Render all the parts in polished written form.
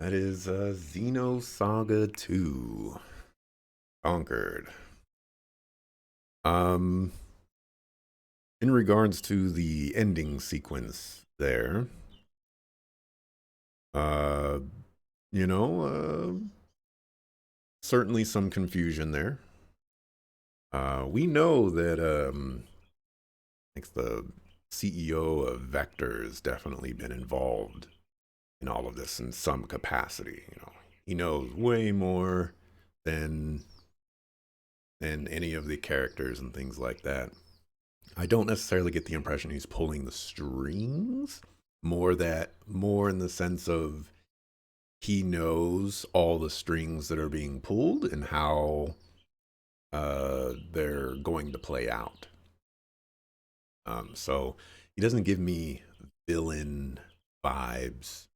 That is Xenosaga 2 Conquered. Um, in regards to the ending sequence there, uh, you know, certainly some confusion there. We know that like the CEO of Vector has definitely been involved in all of this in some capacity. He knows way more than any of the characters and things like that. I don't necessarily get the impression he's pulling the strings. More in the sense of he knows all the strings that are being pulled and how they're going to play out. So he doesn't give me villain vibes,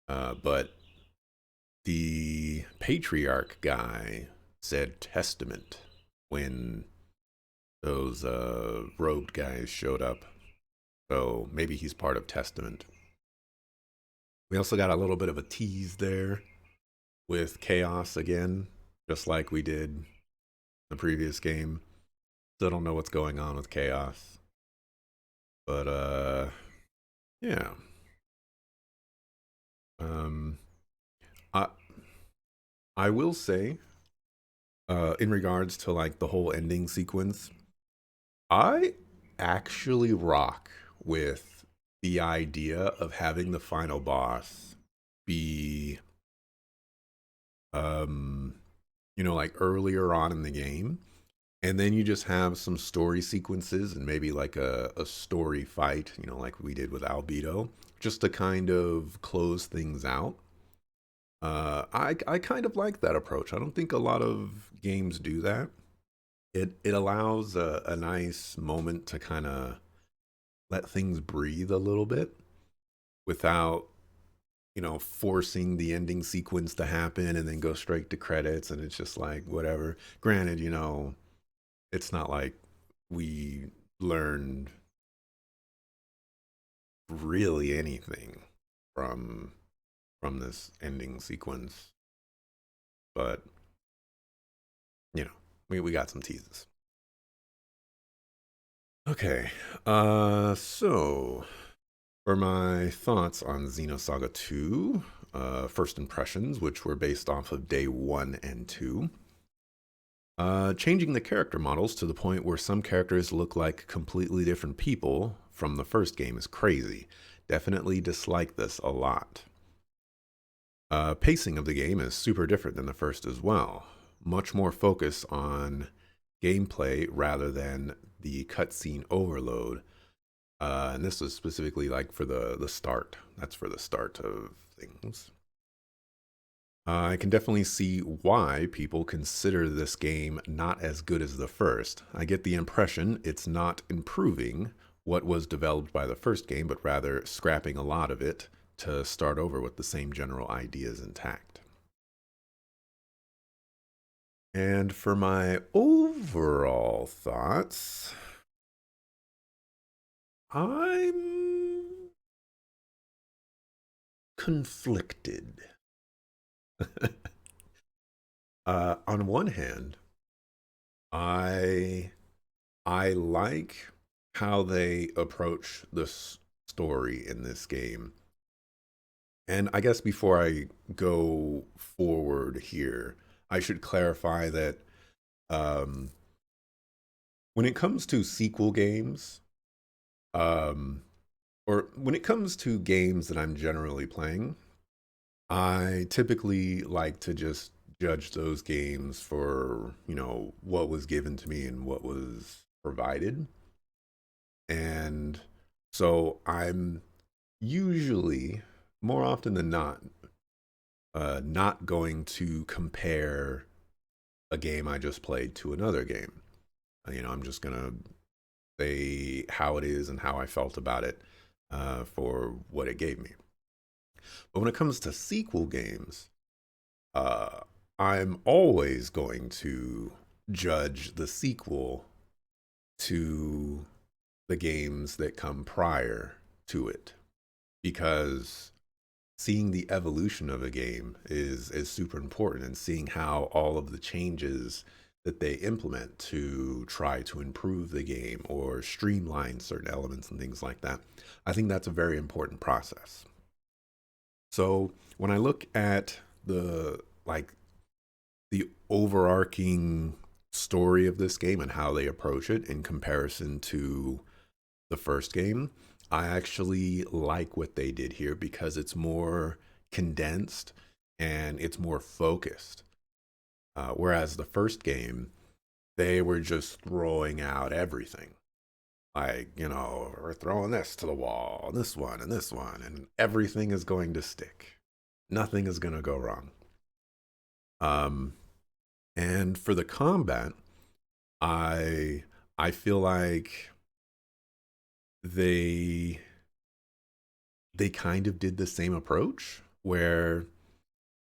but the patriarch guy said testament when those robed guys showed up. So maybe he's part of Testament. We also got a little bit of a tease there with Chaos again, just like we did the previous game. Still don't know what's going on with Chaos. But yeah. Um I I will say, in regards to like the whole ending sequence, I actually rock with the idea of having the final boss be um like earlier on in the game, and then you just have some story sequences and maybe like a story fight, like we did with Albedo, just to kind of close things out. I kind of like that approach. I don't think a lot of games do that. It allows a nice moment to kind of let things breathe a little bit without forcing the ending sequence to happen and then go straight to credits, and it's just like whatever. Granted, it's not like we learned really anything from this ending sequence, but you know, we got some teases. Okay, so for my thoughts on Xenosaga 2, first impressions, which were based off of day 1 and 2. Changing the character models to the point where some characters look like completely different people from the first game is crazy. Definitely dislike this a lot. Pacing of the game is super different than the first as well. Much more focus on gameplay rather than the cutscene overload. And this is specifically like for the start. That's for the start of things. I can definitely see why people consider this game not as good as the first. I get the impression it's not improving what was developed by the first game, but rather scrapping a lot of it to start over with the same general ideas intact. And for my overall thoughts, I'm conflicted. On one hand, I I like how they approach this story in this game. And I guess before I go forward here, I should clarify that um, when it comes to sequel games, um, or when it comes to games that I'm generally playing, I typically like to just judge those games for, what was given to me and what was provided. And so I'm usually, more often than not going to compare a game I just played to another game. I'm just gonna say how it is and how I felt about it for what it gave me. But when it comes to sequel games, uh, I'm always going to judge the sequel to the games that come prior to it, because seeing the evolution of a game is super important, and seeing how all of the changes that they implement to try to improve the game or streamline certain elements and things like that. I think that's a very important process. So when I look at the overarching story of this game and how they approach it in comparison to the first game, I actually like what they did here because it's more condensed and it's more focused. Whereas the first game, they were just throwing out everything. Like, we're throwing this to the wall, and this one, and everything is going to stick. Nothing is going to go wrong. Um, and for the combat, I I feel like they they kind of did the same approach where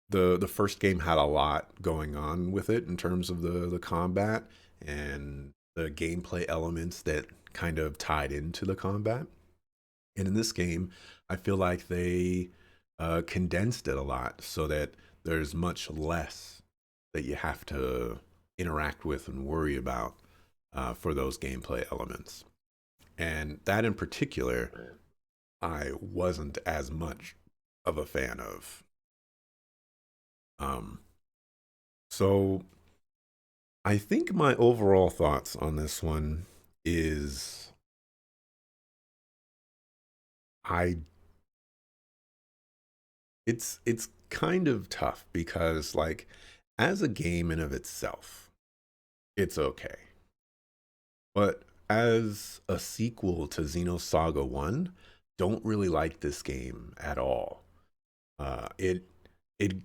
the first game had a lot going on with it in terms of the combat and the gameplay elements that kind of tied into the combat. And in this game, I feel like they condensed it a lot so that there's much less that you have to interact with and worry about for those gameplay elements. And that in particular, I wasn't as much of a fan of. Um, so I think my overall thoughts on this one is I it's kind of tough because like as a game in of itself, it's okay. But as a sequel to Xenosaga 1, don't really like this game at all. It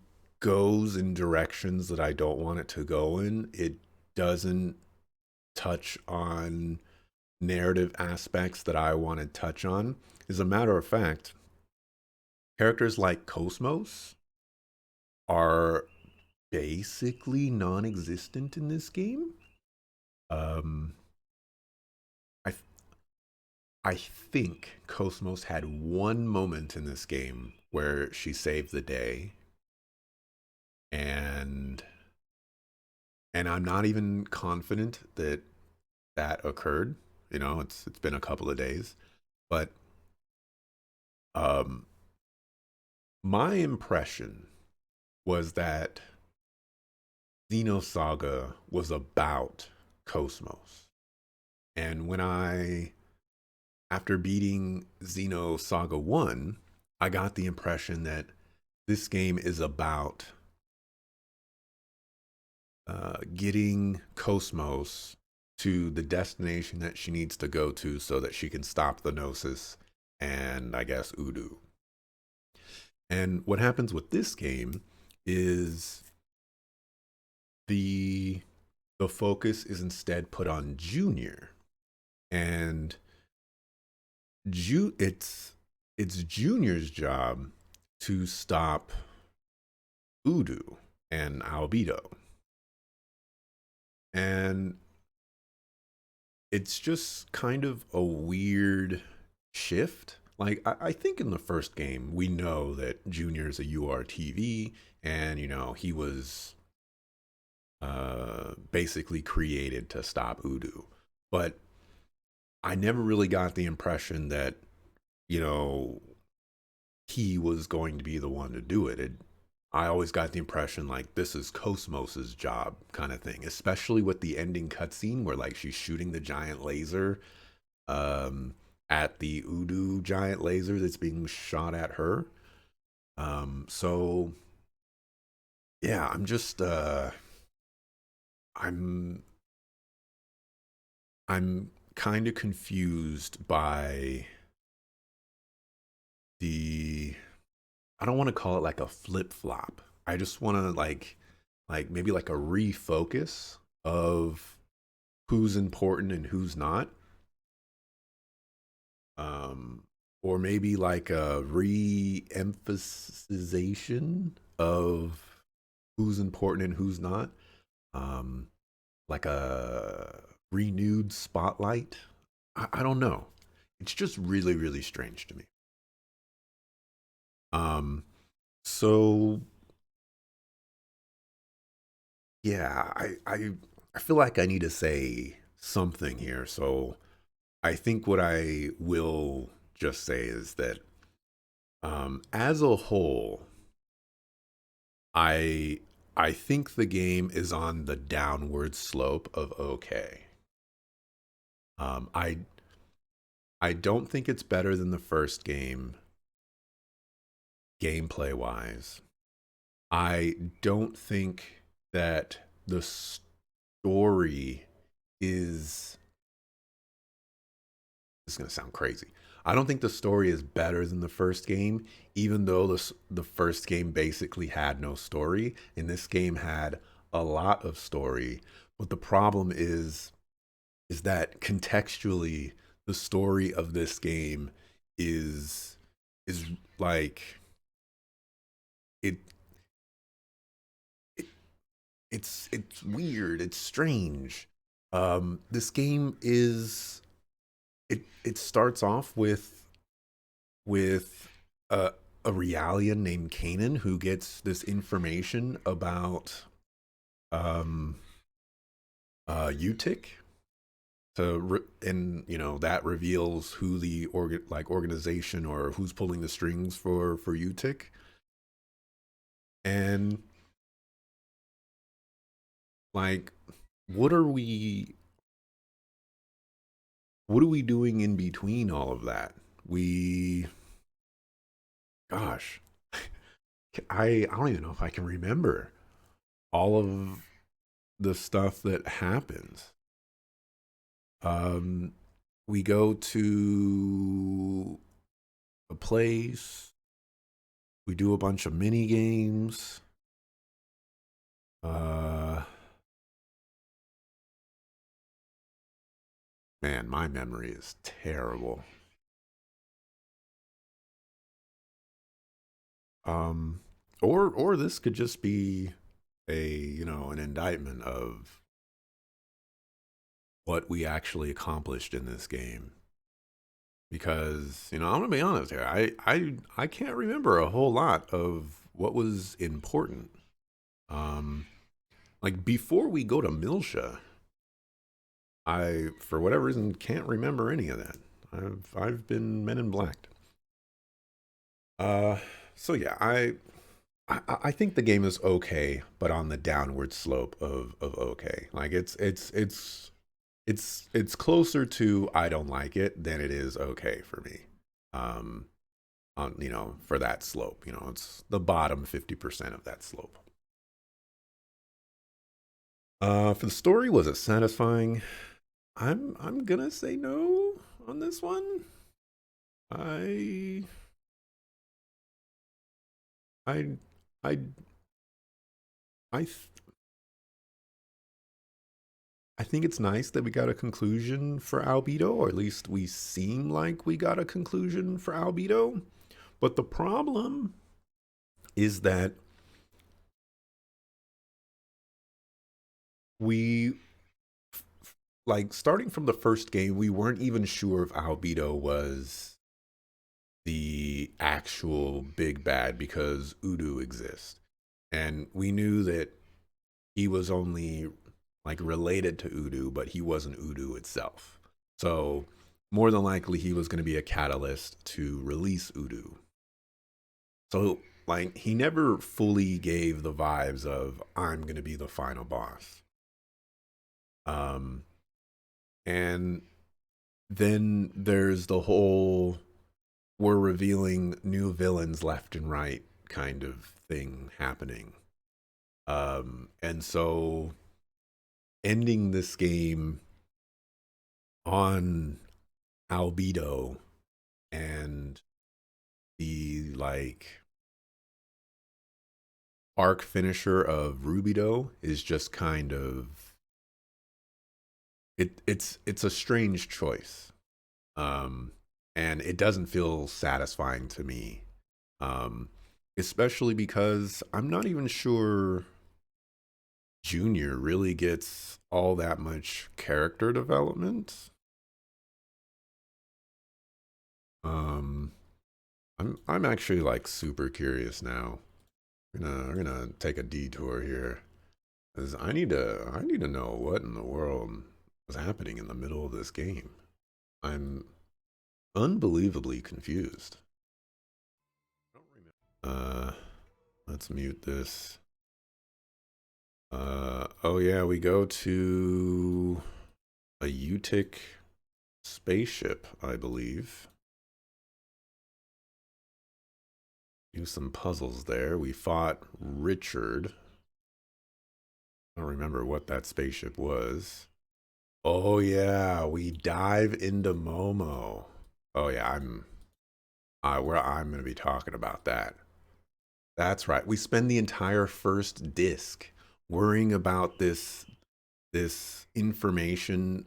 goes in directions that I don't want it to go in. It doesn't touch on narrative aspects that I want to touch on. As a matter of fact, characters like Cosmos are basically non-existent in this game. Um, I I think Cosmos had one moment in this game where she saved the day, and I'm not even confident that that occurred. It's been a couple of days, but um, my impression was that Xenosaga was about Cosmos, and after beating Xenosaga 1, I got the impression that this game is about getting Cosmos to the destination that she needs to go to so that she can stop the Gnosis and, I guess, Udu. And what happens with this game is the the focus is instead put on Junior, and it's Junior's job to stop Udu and Albedo. And it's just kind of a weird shift. Like, I think in the first game, we know that Junior's a URTV, and, he was basically created to stop Udu. But I never really got the impression that, you know, he was going to be the one to do it. I always got the impression like this is Cosmos's job kind of thing, especially with the ending cutscene where like she's shooting the giant laser um, at the Udu giant laser that's being shot at her. So yeah, I'm I'm kind of confused by the I don't want to call it like a flip flop. I just want to like maybe like a refocus of who's important and who's not. Um or maybe like a re-emphasization of who's important and who's not. Um like a renewed spotlight. I don't know. It's just really, really strange to me. Um, so yeah, I feel like I need to say something here. So I think what I will just say is that as a whole, I I think the game is on the downward slope of okay. Um, I I don't think it's better than the first game gameplay wise. I don't think that the story is, this is going to sound crazy. I don't think the story is better than the first game, even though the first game basically had no story, and this game had a lot of story. But the problem is that contextually, the story of this game is is like it, it it's weird, it's strange. This game is, it starts off with a a Realian named Kanan who gets this information about um Utic and that reveals who the organization or who's pulling the strings for Utic. And like what are we what are we doing in between all of that? We Gosh, I don't even know if I can remember all of the stuff that happens. Um, we go to a place, we do a bunch of mini games. Uh, Man, my memory is terrible. Um, or this could just be an indictment of what we actually accomplished in this game. Because I'm gonna be honest here, I can't remember a whole lot of what was important. Um, like before we go to Milsha, I for whatever reason can't remember any of that. I've been Men in Black. Uh, so yeah, I think the game is okay, but on the downward slope of okay. Like it's closer to I don't like it than it is okay for me. Um, on for that slope, it's the bottom 50% of that slope. For the story, was it satisfying? I'm gonna say no on this one. I I I I th- I think it's nice that we got a conclusion for Albedo, or at least we seem like we got a conclusion for Albedo. But the problem is that we, like, starting from the first game, we weren't even sure if Albedo was the actual big bad because Udu exists. And we knew that he was only like related to Udu, but he wasn't Udu itself. So more than likely he was going to be a catalyst to release Udu. So like he never fully gave the vibes of I'm going to be the final boss. Um and then there's the whole we're revealing new villains left and right kind of thing happening. And so ending this game on Albedo and the like arc finisher of Rubido is just kind of it's a strange choice. Um and it doesn't feel satisfying to me. Um Especially because I'm not even sure Junior really gets all that much character development. Um I'm actually like super curious now. We're gonna take a detour here. 'Cause I need to know what in the world was happening in the middle of this game. I'm unbelievably confused. Uh, let's mute this. Oh yeah, we go to a Utic spaceship, I believe. Do some puzzles there. We fought Richard. I don't remember what that spaceship was. Oh yeah, we dive into Momo. Oh yeah, I'm gonna be talking about that. That's right. We spend the entire first disc worrying about this information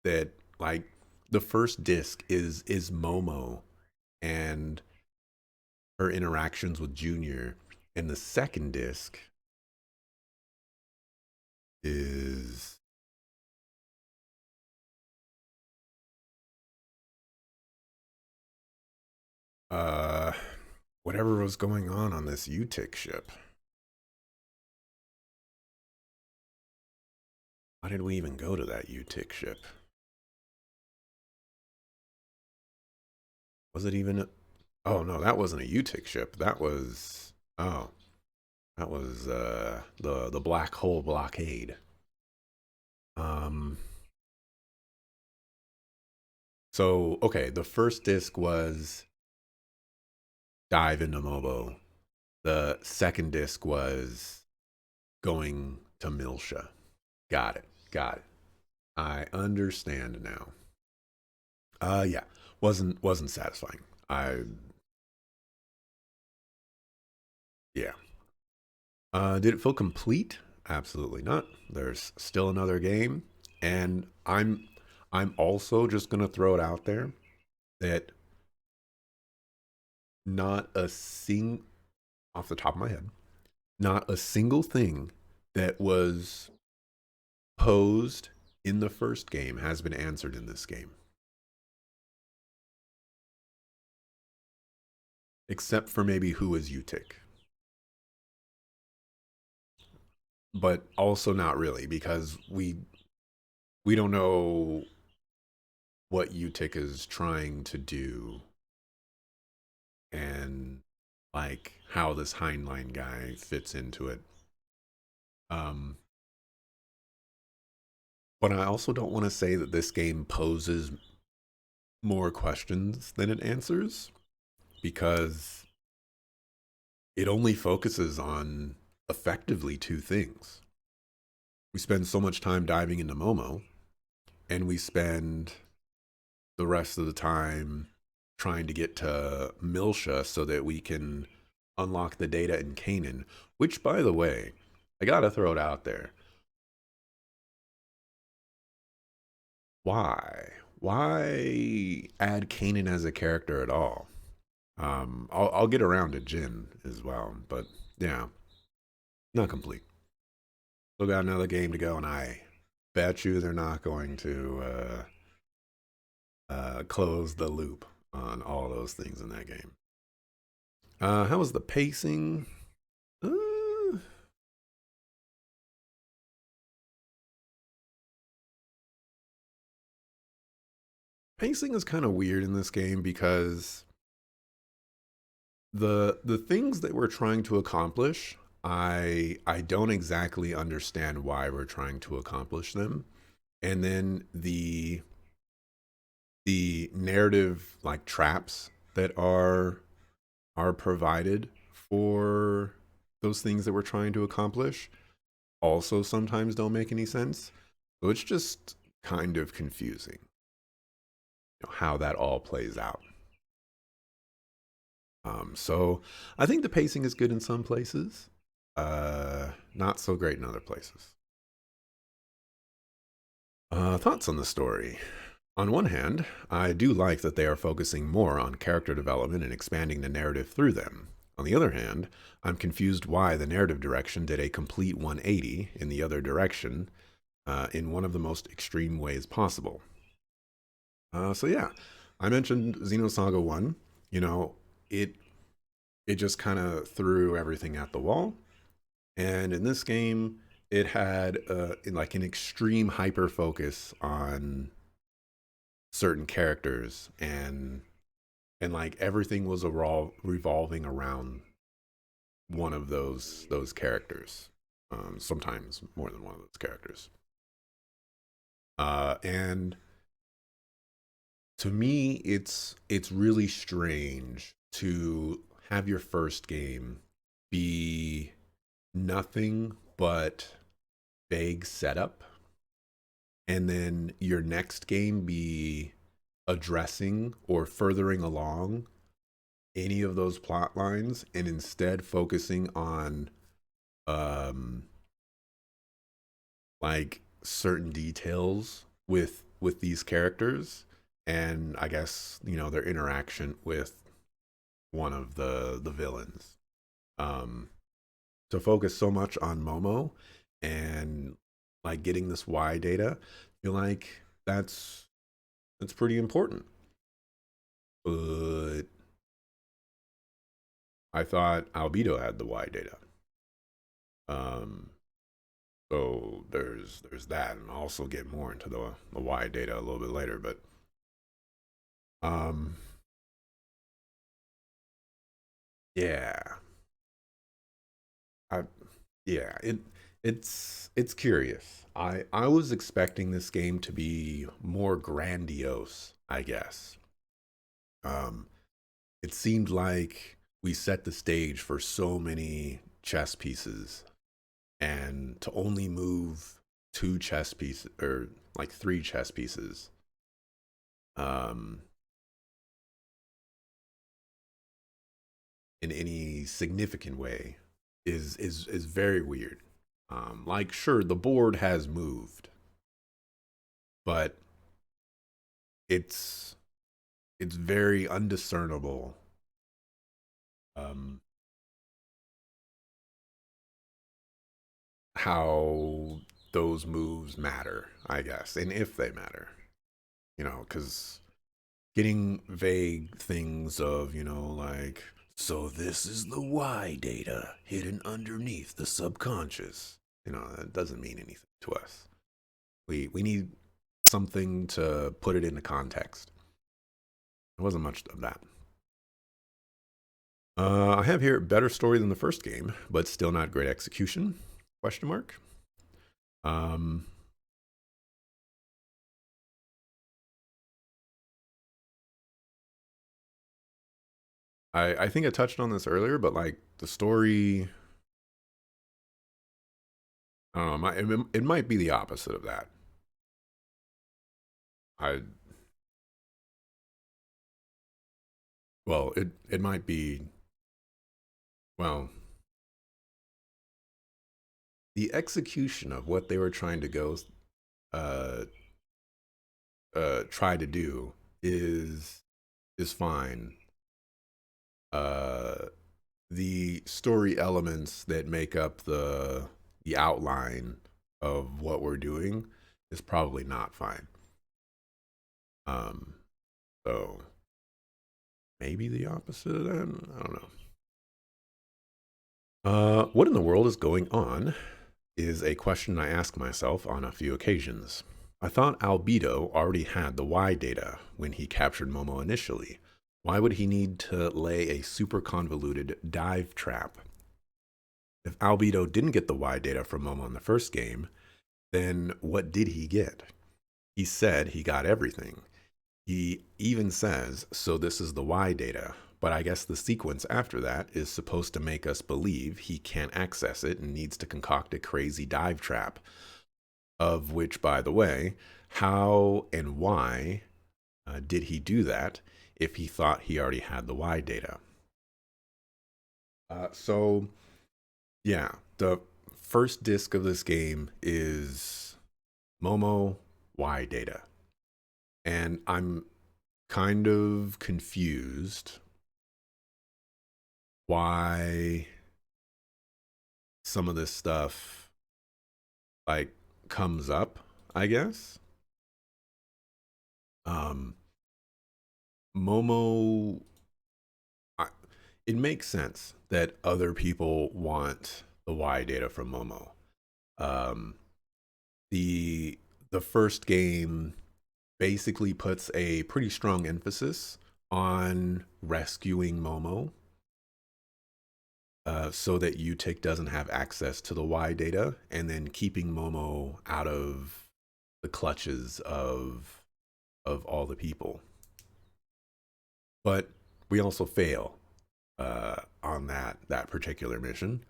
that like the first disc is Momo and her interactions with Junior, and the second disc is uh whatever was going on this UTIC ship. Why did we even go to that UTIC ship? Was it even oh no, that wasn't a UTIC ship. That was oh, that was the black hole blockade. Um so okay, the first disc was dive into Mobo. The second disc was going to Milsha. Got it. Got it. I understand now. Yeah. Wasn't satisfying. I yeah. Did it feel complete? Absolutely not. There's still another game, and I'm also just gonna throw it out there that not a sing off the top of my head, not a single thing that was posed in the first game has been answered in this game, except for maybe who is Utic, but also not really because we don't know what Utic is trying to do and like how this Heinlein guy fits into it. Um, but I also don't want to say that this game poses more questions than it answers because it only focuses on effectively two things. We spend so much time diving into Momo, and we spend the rest of the time trying to get to Milsha so that we can unlock the data in Canaan, which, by the way, I gotta throw it out there. Why? Why add Canaan as a character at all? I'll get around to Jin as well, but yeah, not complete. Still got another game to go, and I bet you they're not going to close the loop on all those things in that game. How was the pacing? Uh, Pacing is kind of weird in this game because the things that we're trying to accomplish, I don't exactly understand why we're trying to accomplish them, and then the narrative like traps that are provided for those things that we're trying to accomplish also sometimes don't make any sense. So it's just kind of confusing, how that all plays out. So I think the pacing is good in some places, not so great in other places. Thoughts on the story? On one hand, I do like that they are focusing more on character development and expanding the narrative through them. On the other hand, I'm confused why the narrative direction did a complete 180 in the other direction in one of the most extreme ways possible. So yeah, I mentioned Xenosaga 1. You know, it it just kind of threw everything at the wall. And in this game, it had like an extreme hyper focus on certain characters, and like everything was revolving around one of those characters. Sometimes more than one of those characters. And to me, it's really strange to have your first game be nothing but vague setup, and then your next game be addressing or furthering along any of those plot lines, and instead focusing on um like certain details with these characters, and I guess their interaction with one of the villains. um to focus so much on Momo and like getting this Y data, I feel like that's pretty important. But I thought Albedo had the Y data. Um, so there's that, and I'll also get more into the Y data a little bit later. But um, yeah, I yeah it's curious. I was expecting this game to be more grandiose, I guess. Um, it seemed like we set the stage for so many chess pieces, and to only move two chess pieces, or like three chess pieces, um, in any significant way is very weird. Like, sure, the board has moved, but it's it's very undiscernible, um, how those moves matter, I guess, and if they matter. Because getting vague things of, like, so this is the Y data hidden underneath the subconscious. That doesn't mean anything to us. We need something to put it into context. There wasn't much of that. I have here better story than the first game, but still not great execution? Question mark. Um, I think I touched on this earlier, but like the story, I don't know. It might be the opposite of that. I Well, it might be, well, the execution of what they were trying to go uh try to do is fine. Uh the story elements that make up the outline of what we're doing is probably not fine. Um so maybe the opposite of that. I don't know. What in the world is going on is a question I ask myself on a few occasions. I thought Albedo already had the Y data when he captured Momo initially. Why would he need to lay a super convoluted dive trap? If Albedo didn't get the Y data from Momo in the first game, then what did he get? He said he got everything. He even says, so this is the Y data, but I guess the sequence after that is supposed to make us believe he can't access it and needs to concoct a crazy dive trap. Of which, by the way, how and why did he do that if he thought he already had the Y data? So, yeah, the first disc of this game is Momo Y data. And I'm kind of confused why some of this stuff like comes up, I guess. Um Momo, it makes sense that other people want the Y data from Momo. Um, the the first game basically puts a pretty strong emphasis on rescuing Momo, so that UTIC doesn't have access to the Y data, and then keeping Momo out of the clutches of all the people. But we also fail on that particular mission,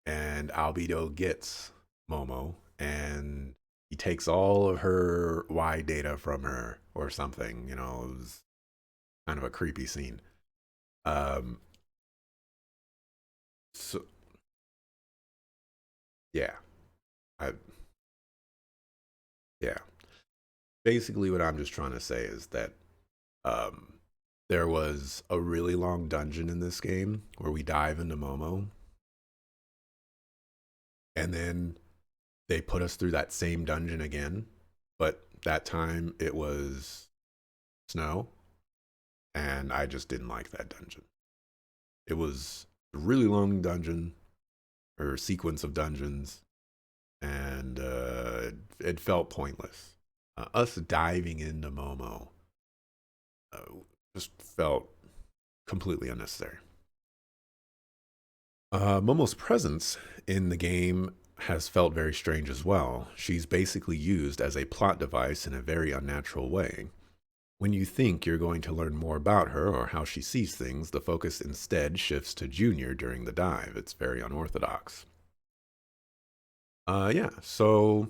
and Albedo gets Momo, and he takes all of her Y data from her or something. You know, it was kind of a creepy scene. Um, so yeah, I yeah. Basically, what I'm just trying to say is that um, there was a really long dungeon in this game where we dive into Momo, and then they put us through that same dungeon again, but that time it was snow, and I just didn't like that dungeon. It was a really long dungeon or sequence of dungeons, and it felt pointless. Us diving into Momo uh, just felt completely unnecessary. Momo's presence in the game has felt very strange as well. She's basically used as a plot device in a very unnatural way. When you think you're going to learn more about her or how she sees things, the focus instead shifts to Junior during the dive. It's very unorthodox. Yeah, so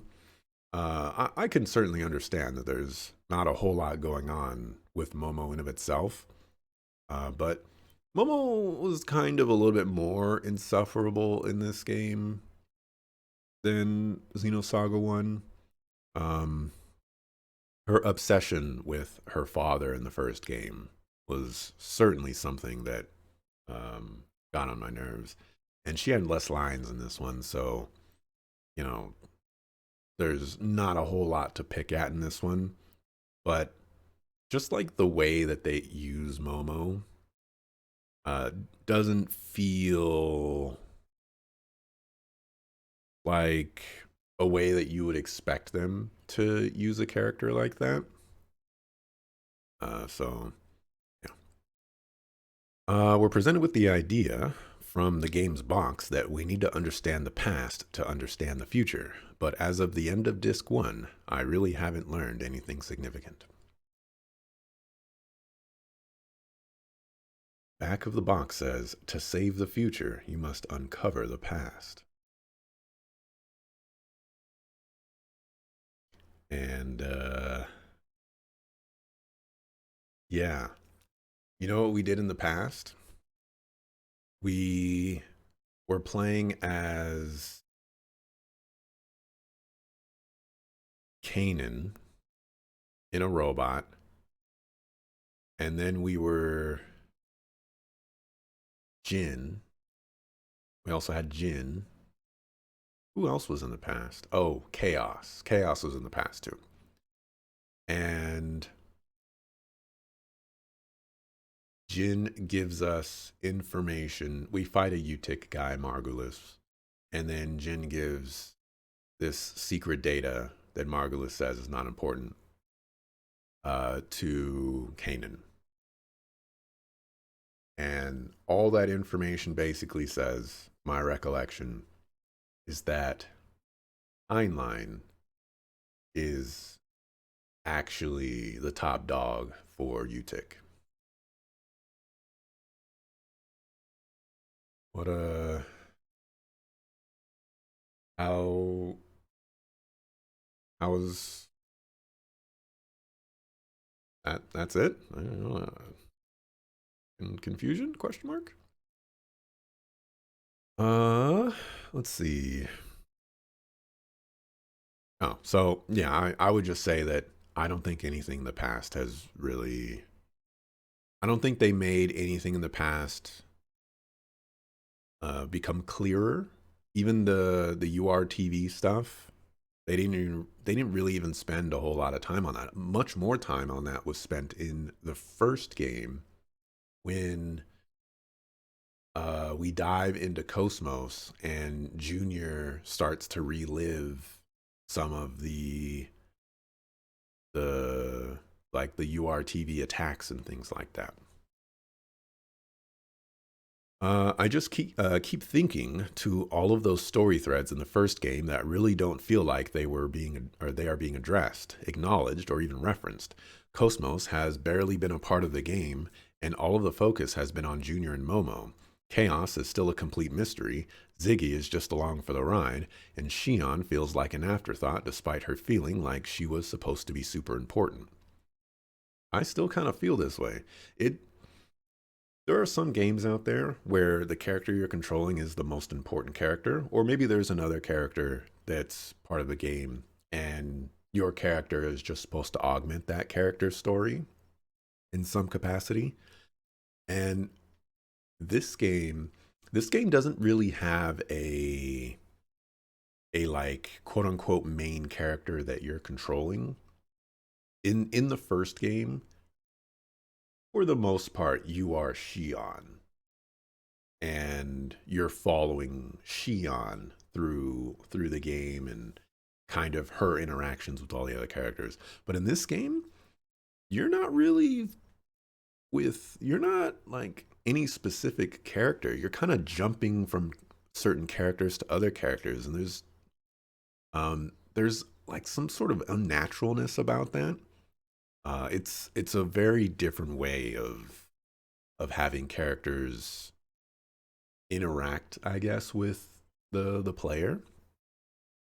I can certainly understand that there's not a whole lot going on with Momo in of itself, but Momo was kind of a little bit more insufferable in this game than Xenosaga 1. Um, her obsession with her father in the first game was certainly something that um, got on my nerves. And she had less lines in this one, so, you know, there's not a whole lot to pick at in this one. But just like the way that they use Momo uh, doesn't feel like a way that you would expect them to use a character like that. So yeah, we're presented with the idea from the game's box that we need to understand the past to understand the future. But as of the end of Disc 1, I really haven't learned anything significant. Back of the box says, to save the future, you must uncover the past. And yeah, you know what we did in the past? We were playing as Kanan in a robot, and then we were Jin. We also had Jin. Who else was in the past? Oh, Chaos. Chaos was in the past too. And Jin gives us information. We fight a Utic guy, Margulis, and then Jin gives this secret data that Margulis says is not important to Kanan. And all that information basically says, my recollection, is that Heinlein is actually the top dog for Utic. What how how was that? That's it. I don't know. In confusion? Question mark. Uh, let's see. Oh, so yeah, I would just say that I don't think anything in the past has really. I don't think they made anything in the past become clearer. Even the URTV stuff, they didn't really even spend a whole lot of time on that. Much more time on that was spent in the first game when we dive into Cosmos, and Junior starts to relive some of the like the URTV attacks and things like that. I just keep thinking to all of those story threads in the first game that really don't feel like they are being addressed, acknowledged, or even referenced. Cosmos has barely been a part of the game, and all of the focus has been on Junior and Momo. Chaos is still a complete mystery. Ziggy is just along for the ride, and Shion feels like an afterthought despite her feeling like she was supposed to be super important. I still kind of feel this way. It There are some games out there where the character you're controlling is the most important character, or maybe there's another character that's part of the game and your character is just supposed to augment that character's story in some capacity. And this game this game doesn't really have a like quote unquote main character that you're controlling. In the first game, for the most part, you are Shion and you're following Shion through the game and kind of her interactions with all the other characters. But in this game, you're not really you're not like any specific character. You're kind of jumping from certain characters to other characters, and there's like some sort of unnaturalness about that. It's a very different way of having characters interact, I guess, with the player,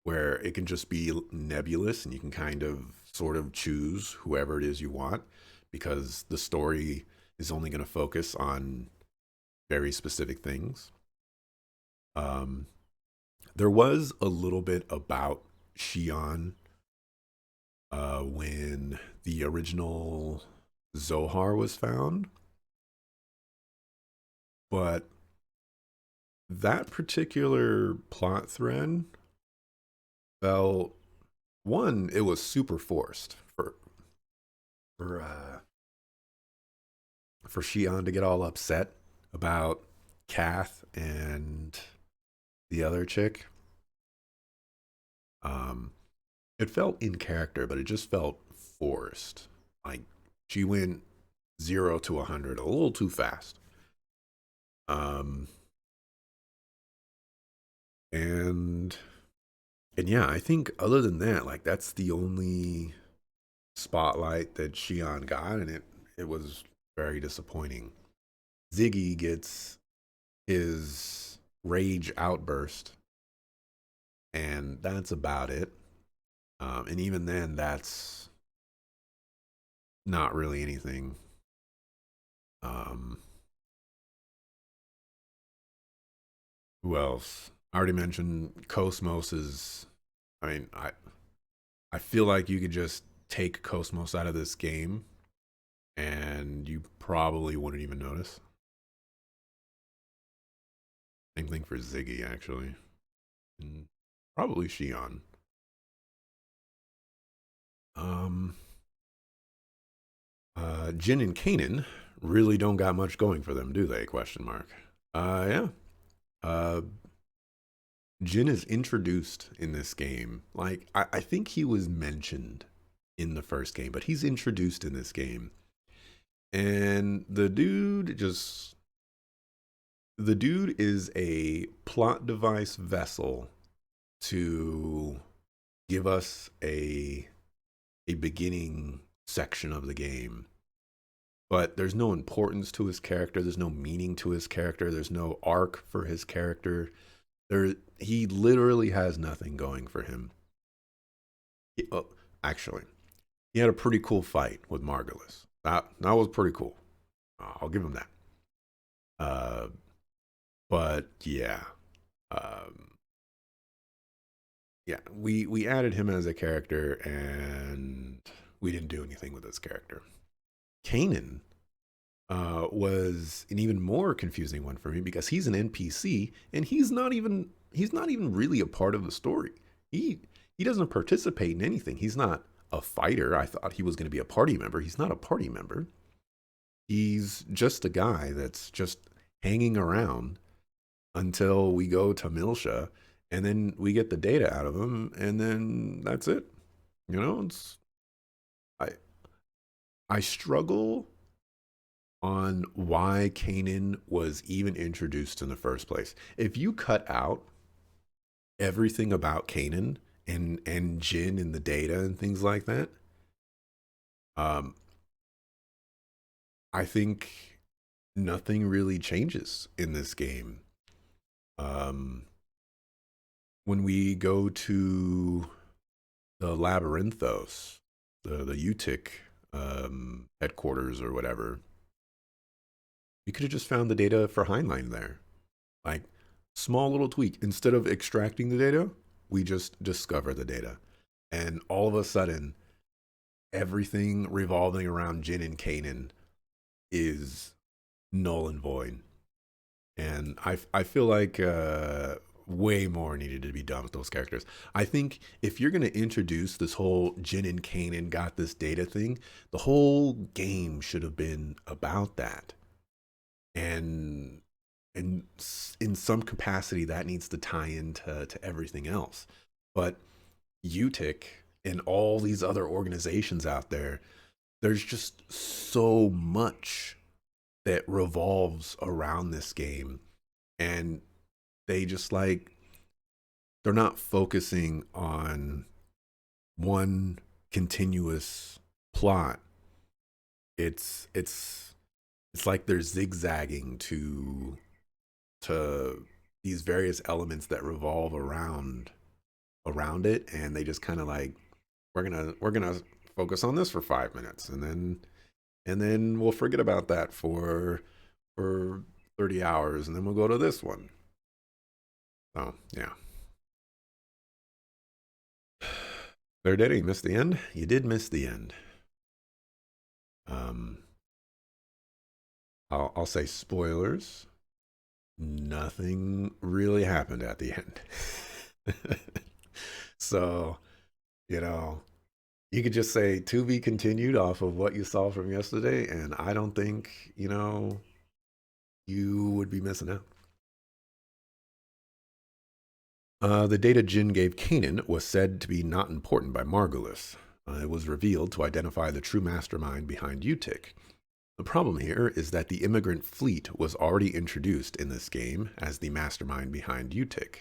where it can just be nebulous and you can kind of sort of choose whoever it is you want because the story is only going to focus on very specific things. Um, there was a little bit about Shion when the original Zohar was found, but that particular plot thread felt one, it was super forced for uh, for Shion to get all upset about Kath and the other chick. Um, it felt in character, but it just felt forced. Like she went 0 to 100 a little too fast. Um, and and yeah, I think other than that, like that's the only spotlight that Shion got, and it was very disappointing. Ziggy gets his rage outburst, and that's about it. And even then, that's not really anything. Um, who else? I already mentioned Cosmos is. I mean, I feel like you could just take Cosmos out of this game, and you probably wouldn't even notice. Same thing for Ziggy, actually, and probably Shion. Um, Jin and Kanan really don't got much going for them, do they? Question mark. Yeah. Uh, Jin is introduced in this game. Like, I think he was mentioned in the first game, but he's introduced in this game. And the dude is a plot device vessel to give us a beginning section of the game. But there's no importance to his character, there's no meaning to his character, there's no arc for his character. He literally has nothing going for him. Actually, he had a pretty cool fight with Margulis. That was pretty cool. I'll give him that. Uh, but yeah, um, yeah, we added him as a character, and we didn't do anything with this character. Kanan was an even more confusing one for me because he's an NPC and he's not even really a part of the story. He doesn't participate in anything. He's not a fighter. I thought he was going to be a party member. He's not a party member. He's just a guy that's just hanging around until we go to Milsha, and then we get the data out of him, and then that's it. You know, I I struggle on why Kanan was even introduced in the first place. If you cut out everything about Kanan and Jin and the data and things like that, um, I think nothing really changes in this game. Um, when we go to the Labyrinthos, the UTIC headquarters or whatever, we could have just found the data for Heinlein there. Like, small little tweak. Instead of extracting the data, we just discover the data. And all of a sudden, everything revolving around Jin and Kanan is null and void. And I feel like way more needed to be done with those characters. I think if you're going to introduce this whole Jin and Kanan got this data thing, the whole game should have been about that. And and in some capacity that needs to tie into to everything else. But UTIC and all these other organizations out there, there's just so much that revolves around this game, and they just like they're not focusing on one continuous plot. It's like they're zigzagging to these various elements that revolve around it, and they just kind of like we're gonna focus on this for 5 minutes, and then we'll forget about that for 30 hours, and then we'll go to this one. So yeah, there did. You missed the end. You did miss the end. um I'll say spoilers. Nothing really happened at the end. So, you know, you could just say to be continued off of what you saw from yesterday, and I don't think, you would be missing out. The data Jin gave Kanan was said to be not important by Margulis. It was revealed to identify the true mastermind behind UTIC. The problem here is that the immigrant fleet was already introduced in this game as the mastermind behind UTIC.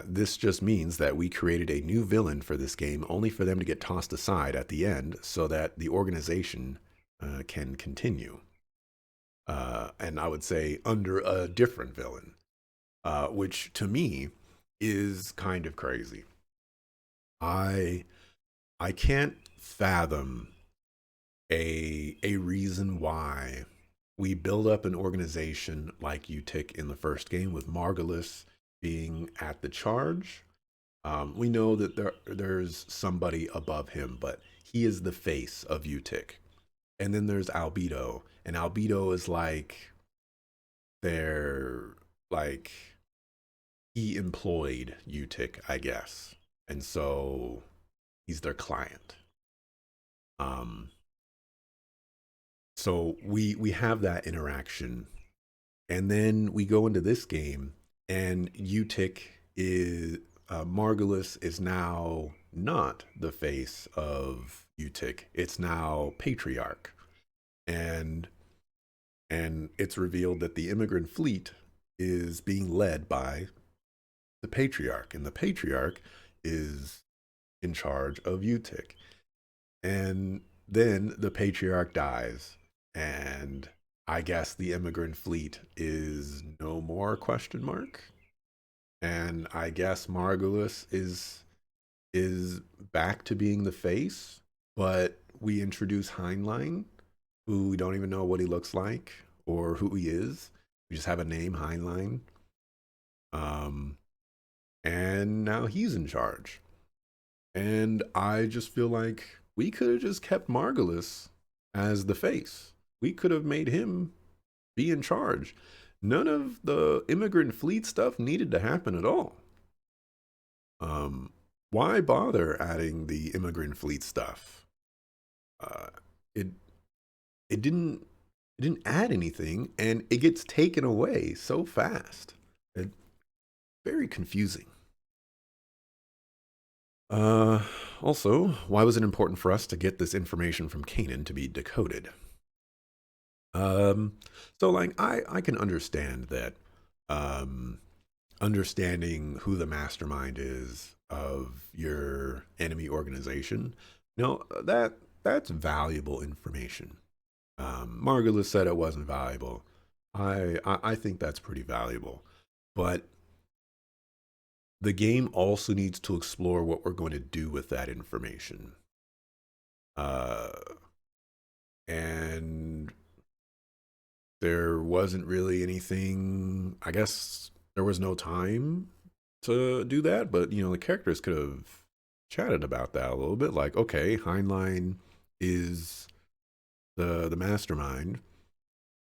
This just means that we created a new villain for this game only for them to get tossed aside at the end so that the organization can continue. And I would say under a different villain, which to me is kind of crazy. I I can't fathom a reason why we build up an organization like UTIC in the first game with Margulis being at the charge. We know that there's somebody above him, but he is the face of UTIC. And then there's Albedo, and Albedo is like their like he employed UTIC, I guess, and so he's their client. Um, so we have that interaction, and then we go into this game, and UTIC is Margulis is now not the face of UTIC. It's now Patriarch, and it's revealed that the immigrant fleet is being led by the Patriarch, and the Patriarch is in charge of UTIC. And then the Patriarch dies, and I guess the immigrant fleet is no more question mark. And I guess Margulis is back to being the face, but we introduce Heinlein, who we don't even know what he looks like or who he is. We just have a name, Heinlein. Um, and now he's in charge. And I just feel like we could have just kept Margulis as the face. We could have made him be in charge. None of the immigrant fleet stuff needed to happen at all. Um, why bother adding the immigrant fleet stuff? Uh, it it didn't. It didn't add anything, and it gets taken away so fast. It, very confusing. Uh, Also, why was it important for us to get this information from Kanan to be decoded? Um, so like I can understand that um understanding who the mastermind is of your enemy organization, that's valuable information. Margulis said it wasn't valuable. I think that's pretty valuable. But the game also needs to explore what we're going to do with that information. Uh, and there wasn't really anything, I guess there was no time to do that, but the characters could have chatted about that a little bit. Like, okay, Heinlein is the mastermind.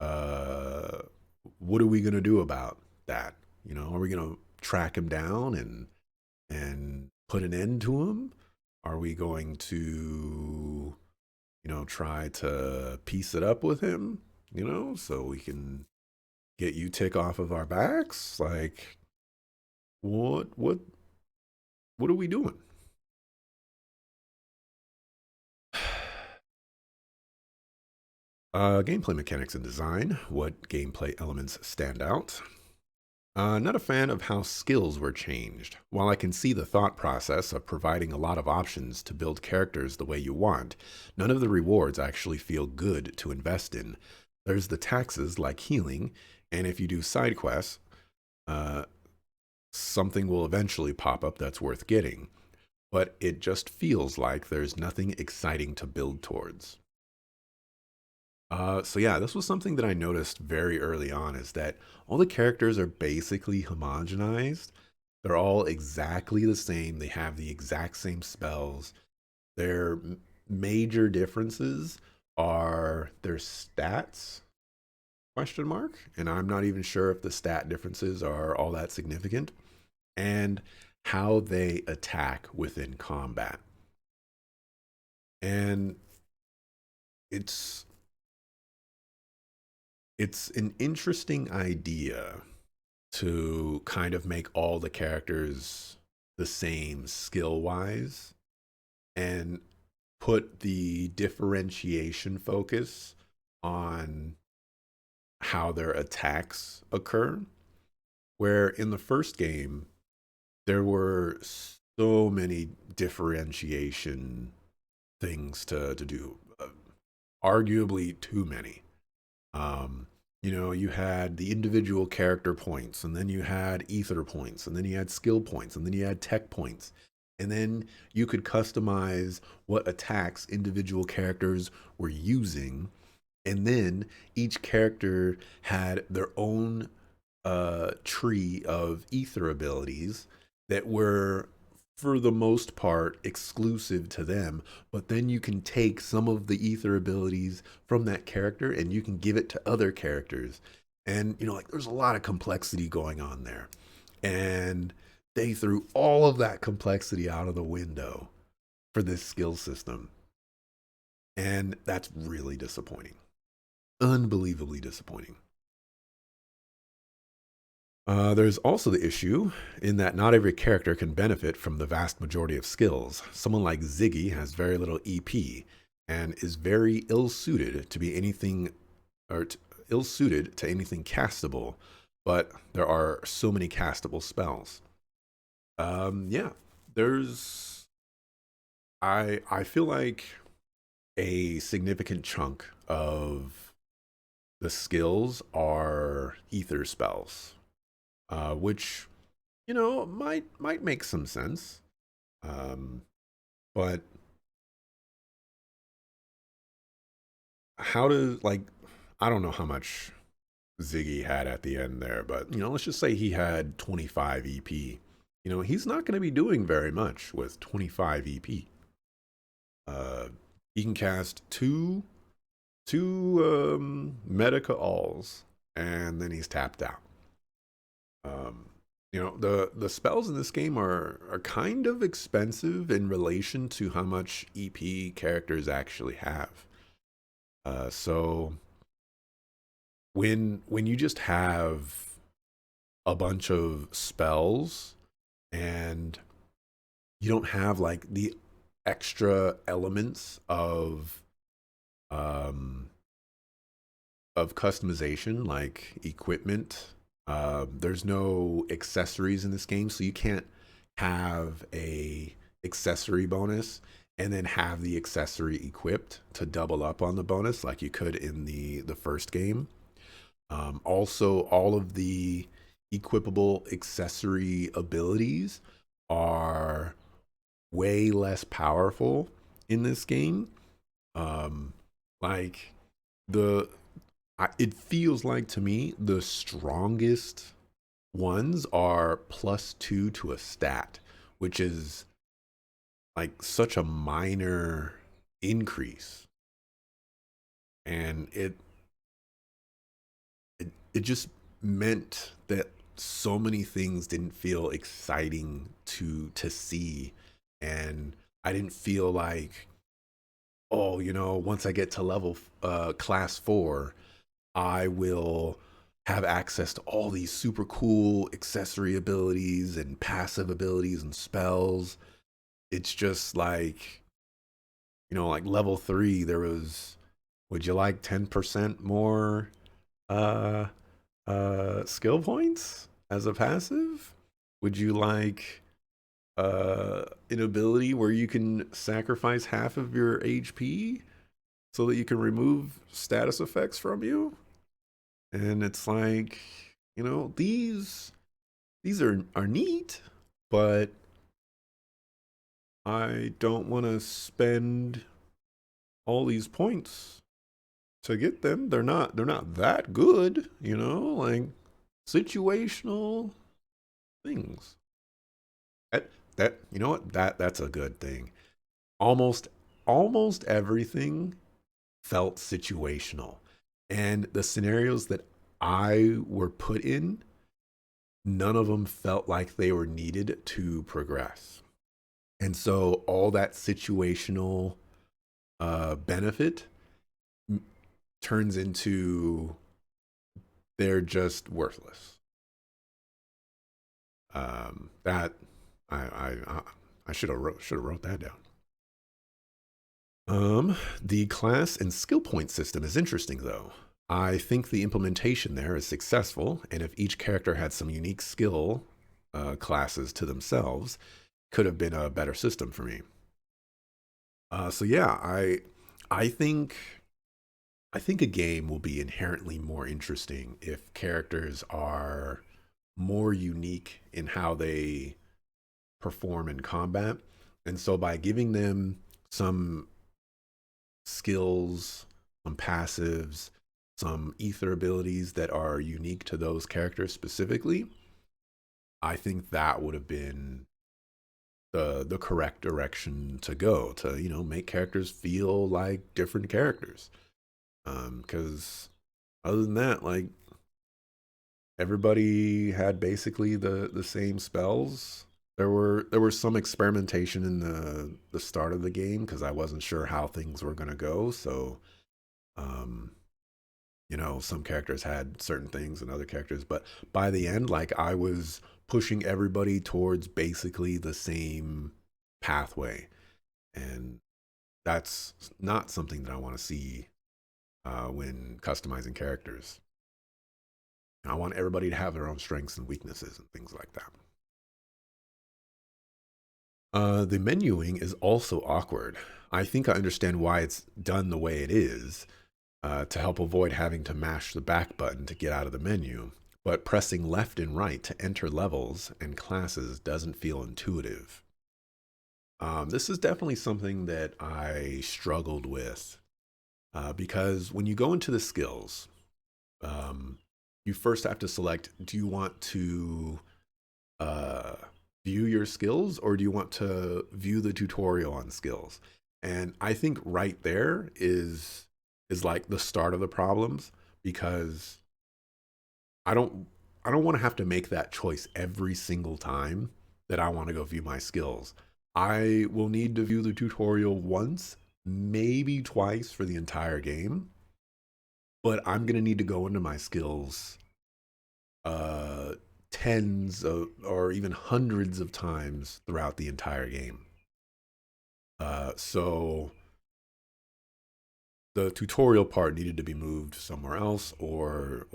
Uh, what are we gonna do about that? Are we gonna track him down and put an end to him? Are we going to try to piece it up with him? So we can get you tick off of our backs? Like, what are we doing? Gameplay mechanics and design. What gameplay elements stand out? Not a fan of how skills were changed. While I can see the thought process of providing a lot of options to build characters the way you want, none of the rewards actually feel good to invest in. There's the taxes like healing, and if you do side quests, uh, something will eventually pop up that's worth getting. But it just feels like there's nothing exciting to build towards. So yeah, this was something that I noticed very early on is that all the characters are basically homogenized. They're all exactly the same. They have the exact same spells. Their major differences are their stats, question mark, and I'm not even sure if the stat differences are all that significant, and how they attack within combat. And it's it's an interesting idea to kind of make all the characters the same skill wise and put the differentiation focus on how their attacks occur. Where in the first game, there were so many differentiation things to do, arguably too many. Um, you had the individual character points, and then you had ether points, and then you had skill points, and then you had tech points. And then you could customize what attacks individual characters were using. And then each character had their own tree of ether abilities that were for the most part exclusive to them, but then you can take some of the ether abilities from that character and you can give it to other characters. And like there's a lot of complexity going on there, and they threw all of that complexity out of the window for this skill system, and that's really disappointing, unbelievably disappointing. There's also the issue in that not every character can benefit from the vast majority of skills. Someone like Ziggy has very little EP and is very ill suited to be anything or ill suited to anything castable, but there are so many castable spells. Yeah, there's I feel like a significant chunk of the skills are ether spells, which might make some sense. Um, but how does like I don't know how much Ziggy had at the end there, but let's just say he had 25 EP. He's not going to be doing very much with 25 EP. Uh, he can cast two Medica alls, and then he's tapped out. Um, the spells in this game are kind of expensive in relation to how much EP characters actually have. So when you just have a bunch of spells and you don't have like the extra elements um of customization like equipment. There's no accessories in this game, so you can't have a accessory bonus and then have the accessory equipped to double up on the bonus like you could in the first game. Also, all of the equipable accessory abilities are way less powerful in this game. Um, like the it feels like to me the strongest ones are +2 to a stat, which is like such a minor increase, and it just meant that so many things didn't feel exciting to see, and I didn't feel like, oh, once I get to level class 4, I will have access to all these super cool accessory abilities and passive abilities and spells. It's just like, like level 3, there was, would you like 10% more uh skill points as a passive? Would you like an ability where you can sacrifice half of your HP so that you can remove status effects from you? And it's like, these are neat, but I don't want to spend all these points to get them. They're not that good, like situational things. That you know what? That's a good thing. Almost almost everything felt situational. And the scenarios that I were put in, none of them felt like they were needed to progress. And so all that situational benefit turns into they're just worthless. That I should have wrote that down. The class and skill point system is interesting though. I think the implementation there is successful, and if each character had some unique skill classes to themselves, could have been a better system for me. So yeah, I think I think a game will be inherently more interesting if characters are more unique in how they perform in combat. And so by giving them some skills, some passives, some ether abilities that are unique to those characters specifically, I think that would have been the correct direction to go to, make characters feel like different characters. Because other than that, like everybody had basically the same spells. There were some experimentation in the start of the game because I wasn't sure how things were gonna go. So, um, some characters had certain things and other characters, but by the end, like I was pushing everybody towards basically the same pathway, and that's not something that I want to see when customizing characters. I want everybody to have their own strengths and weaknesses and things like that. The menuing is also awkward. I think I understand why it's done the way it is to help avoid having to mash the back button to get out of the menu, but pressing left and right to enter levels and classes doesn't feel intuitive. This is definitely something that I struggled with because when you go into the skills, um, you first have to select, do you want to uh, view your skills or do you want to view the tutorial on skills? And I think right there is like the start of the problems because I don't I don't want to have to make that choice every single time that I want to go view my skills. I will need to view the tutorial once, maybe twice for the entire game. but I'm gonna need to go into my skills uh tens of or even hundreds of times throughout the entire game. So the tutorial part needed to be moved somewhere else, or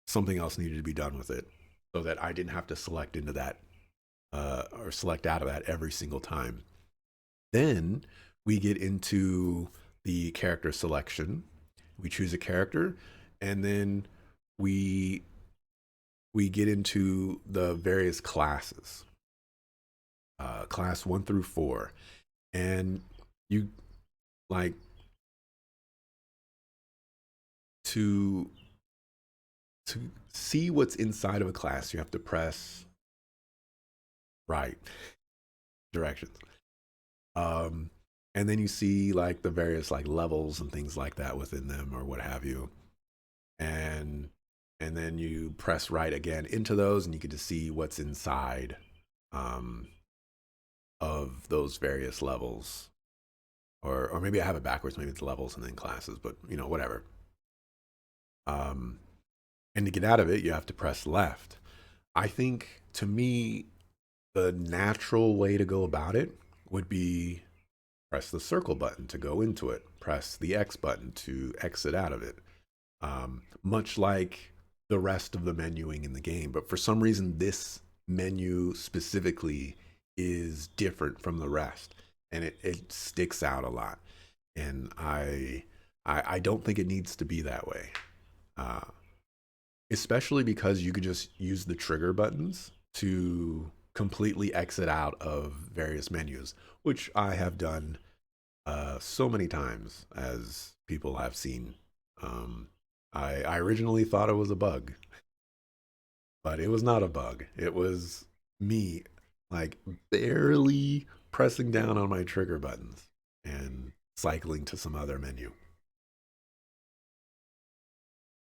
something else needed to be done with it, so that I didn't have to select into that or select out of that every single time. Then we get into the character selection. We choose a character, and then we we get into the various classes, class 1 through 4, and you like to to see what's inside of a class. You have to press right directions, um, and then you see like the various like levels and things like that within them or what have you, and and then you press right again into those, and you get to see what's inside um, of those various levels. Or maybe I have it backwards. Maybe it's levels and then classes, but whatever. Um, and to get out of it, you have to press left. I think to me, the natural way to go about it would be press the circle button to go into it, press the X button to exit out of it, much like the rest of the menuing in the game. But for some reason, this menu specifically is different from the rest, and it sticks out a lot. And I don't think it needs to be that way. Uh, Especially because you could just use the trigger buttons to completely exit out of various menus, which I have done so many times, as people have seen. Um, I originally thought it was a bug, but it was not a bug. It was me, like, barely pressing down on my trigger buttons and cycling to some other menu.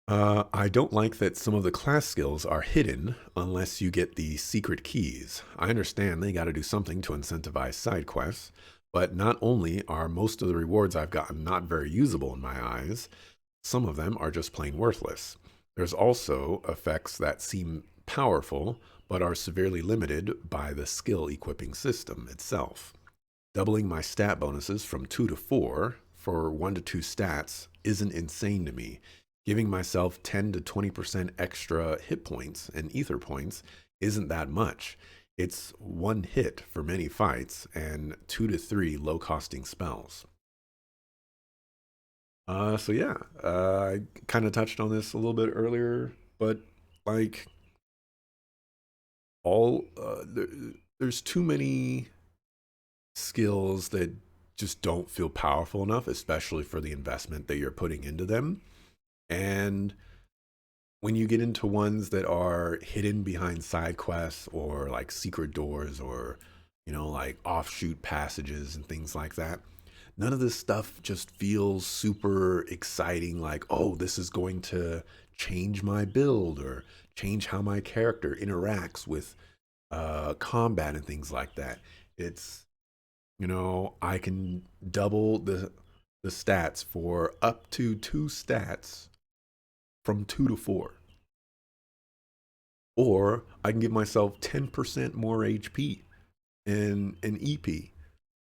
I don't like that some of the class skills are hidden unless you get the secret keys. I understand they gotta do something to incentivize side quests, but not only are most of the rewards I've gotten not very usable in my eyes, some of them are just plain worthless. There's also effects that seem powerful, but are severely limited by the skill equipping system itself. Doubling my stat bonuses from 2 to 4 for 1 to 2 stats isn't insane to me. Giving myself 10 to 20% extra hit points and ether points isn't that much. It's one hit for many fights and 2 to 3 low costing spells. So yeah, I kind of touched on this a little bit earlier, but like there's too many skills that just don't feel powerful enough, especially for the investment that you're putting into them. And when you get into ones that are hidden behind side quests or like secret doors or, like offshoot passages and things like that, none of this stuff just feels super exciting. Like, oh, this is going to change my build or change how my character interacts with combat and things like that. It's I can double the stats for up to 2 stats from 2 to 4, or I can give myself 10% more HP and an EP.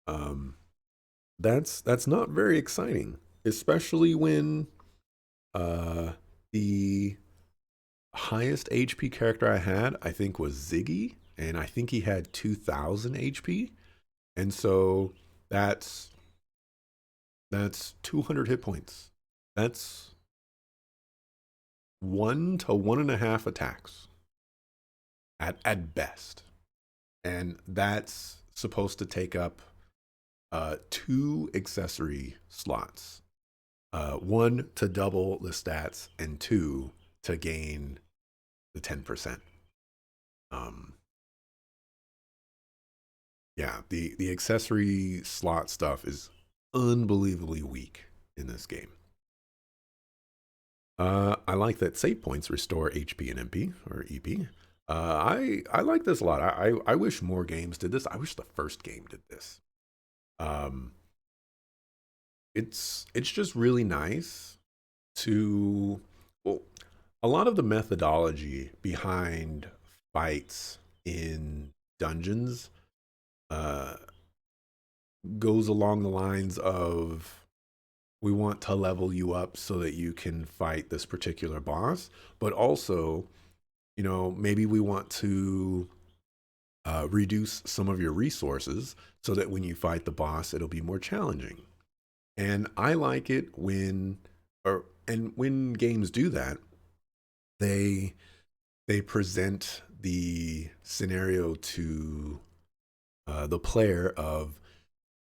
Um, that's not very exciting, especially when uh, the highest HP character I had, I think, was Ziggy, and I think he had 2,000 HP, and so that's that's 200 hit points. That's 1 to 1.5 attacks at best, and that's supposed to take up 2 accessory slots. One to double the stats, and two to gain the 10%. Um, yeah, the accessory slot stuff is unbelievably weak in this game. I like that save points restore HP and MP or EP. I like this a lot. I wish more games did this. I wish the first game did this. Um, it's just really nice to, well, a lot of the methodology behind fights in dungeons uh, goes along the lines of we want to level you up so that you can fight this particular boss, but also, maybe we want to reduce some of your resources so that when you fight the boss, it'll be more challenging. And I like it when games do that, they they present the scenario to the player of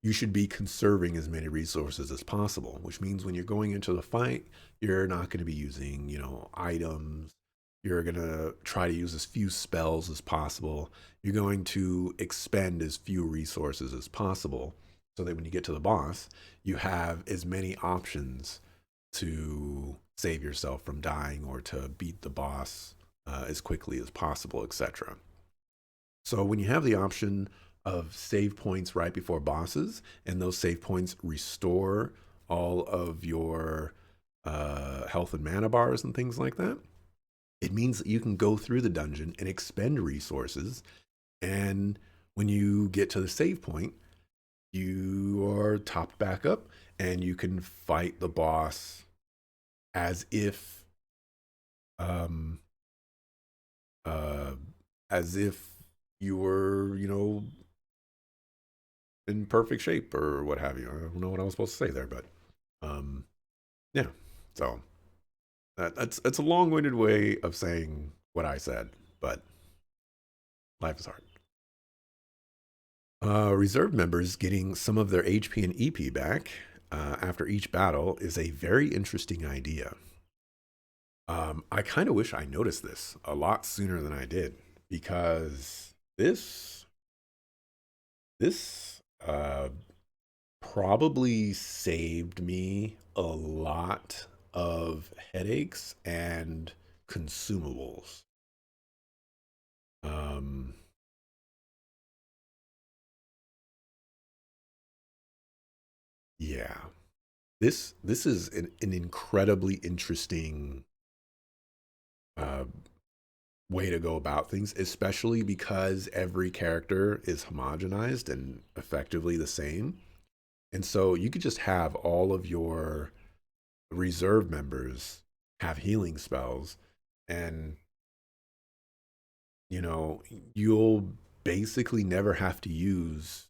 you should be conserving as many resources as possible, which means when you're going into the fight, you're not going to be using, items. You're going to try to use as few spells as possible. You're going to expend as few resources as possible so that when you get to the boss, you have as many options to save yourself from dying or to beat the boss as quickly as possible, etc. So when you have the option of save points right before bosses, and those save points restore all of your health and mana bars and things like that, it means that you can go through the dungeon and expend resources. And when you get to the save point, you are topped back up and you can fight the boss as if um uh as if you were, in perfect shape or what have you. I don't know what I was supposed to say there, but um, yeah. So that's a long-winded way of saying what I said, but life is hard. Reserve members getting some of their HP and EP back after each battle is a very interesting idea. I kind of wish I noticed this a lot sooner than I did because this probably saved me a lot of headaches and consumables. Um, yeah, this is an incredibly interesting uh, way to go about things, especially because every character is homogenized and effectively the same. And so you could just have all of your reserve members have healing spells, and you know, you'll basically never have to use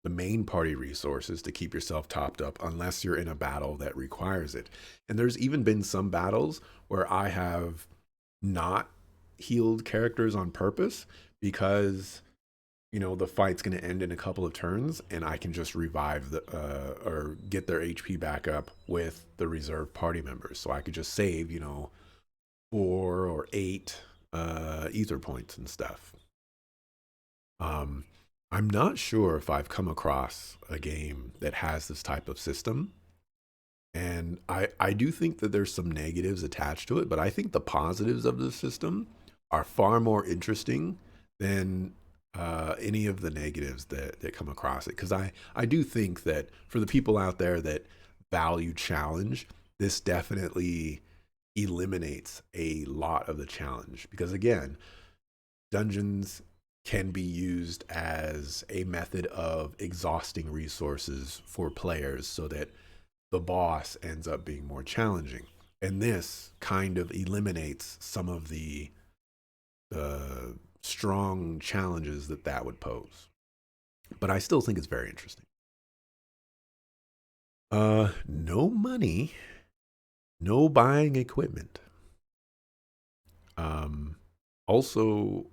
the main party resources to keep yourself topped up unless you're in a battle that requires it. And there's even been some battles where I have not healed characters on purpose because the fight's going to end in a couple of turns and I can just revive the or get their HP back up with the reserve party members. So I could just save, 4 or 8 ether points and stuff. Um, I'm not sure if I've come across a game that has this type of system. And I do think that there's some negatives attached to it, but I think the positives of the system are far more interesting than any of the negatives that come across it. Because I do think that for the people out there that value challenge, this definitely eliminates a lot of the challenge. Because again, dungeons can be used as a method of exhausting resources for players so that the boss ends up being more challenging. And this kind of eliminates some of the strong challenges that would pose. But I still think it's very interesting. No money, no buying equipment. Um, also,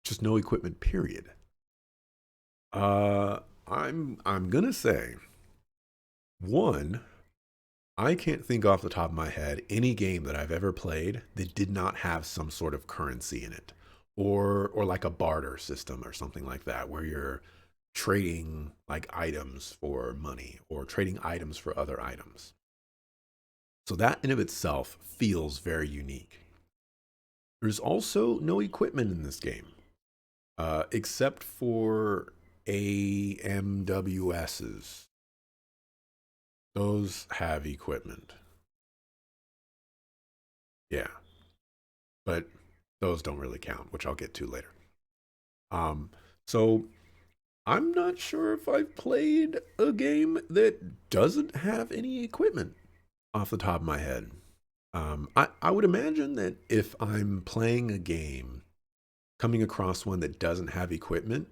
just no equipment. Period. Uh, I'm gonna say one. I can't think off the top of my head any game that I've ever played that did not have some sort of currency in it, or like a barter system or something like that, where you're trading like items for money or trading items for other items. So that in of itself feels very unique. There's also no equipment in this game, except for AMWSs. Those have equipment. Yeah, but those don't really count, which I'll get to later. Um, so I'm not sure if I've played a game that doesn't have any equipment off the top of my head. I would imagine that if I'm playing a game, coming across one that doesn't have equipment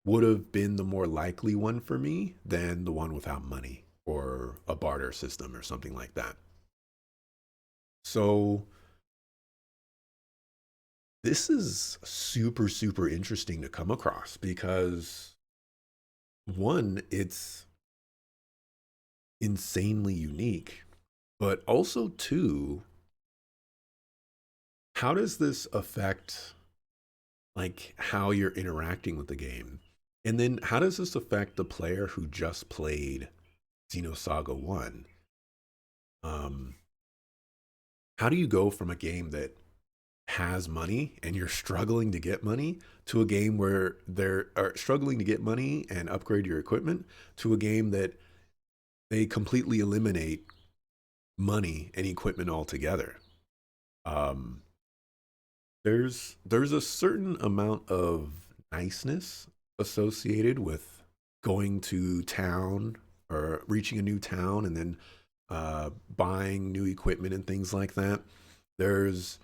would have been the more likely one for me than the one without money or a barter system or something like that. So this is super, super interesting to come across because one, it's insanely unique, but also two, how does this affect like how you're interacting with the game? And then how does this affect the player who just played Xenosaga 1? Um, how do you go from a game that has money and you're struggling to get money to a game where they're are struggling to get money and upgrade your equipment to a game that they completely eliminate money and equipment altogether? Um, there's a certain amount of niceness associated with going to town or reaching a new town and then buying new equipment and things like that. There's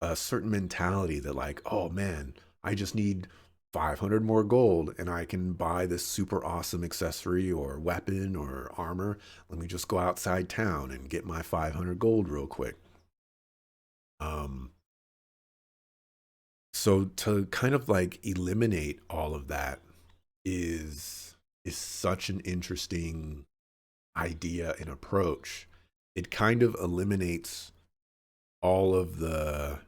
a certain mentality that like, oh man, I just need 500 more gold and I can buy this super awesome accessory or weapon or armor. Let me just go outside town and get my 500 gold real quick. Um, so to kind of like eliminate all of that is such an interesting idea and approach. It kind of eliminates all of the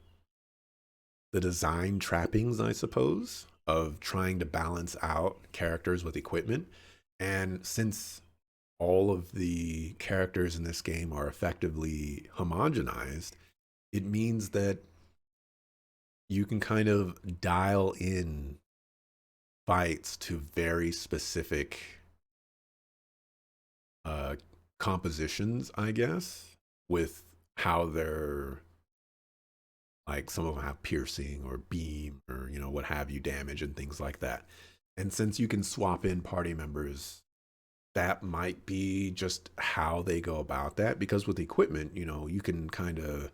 design trappings, I suppose, of trying to balance out characters with equipment. And since all of the characters in this game are effectively homogenized, it means that you can kind of dial in fights to very specific uh, compositions, I guess, with how they're like some of them have piercing or beam or what have you damage and things like that. And since you can swap in party members, that might be just how they go about that because with equipment, you can kind of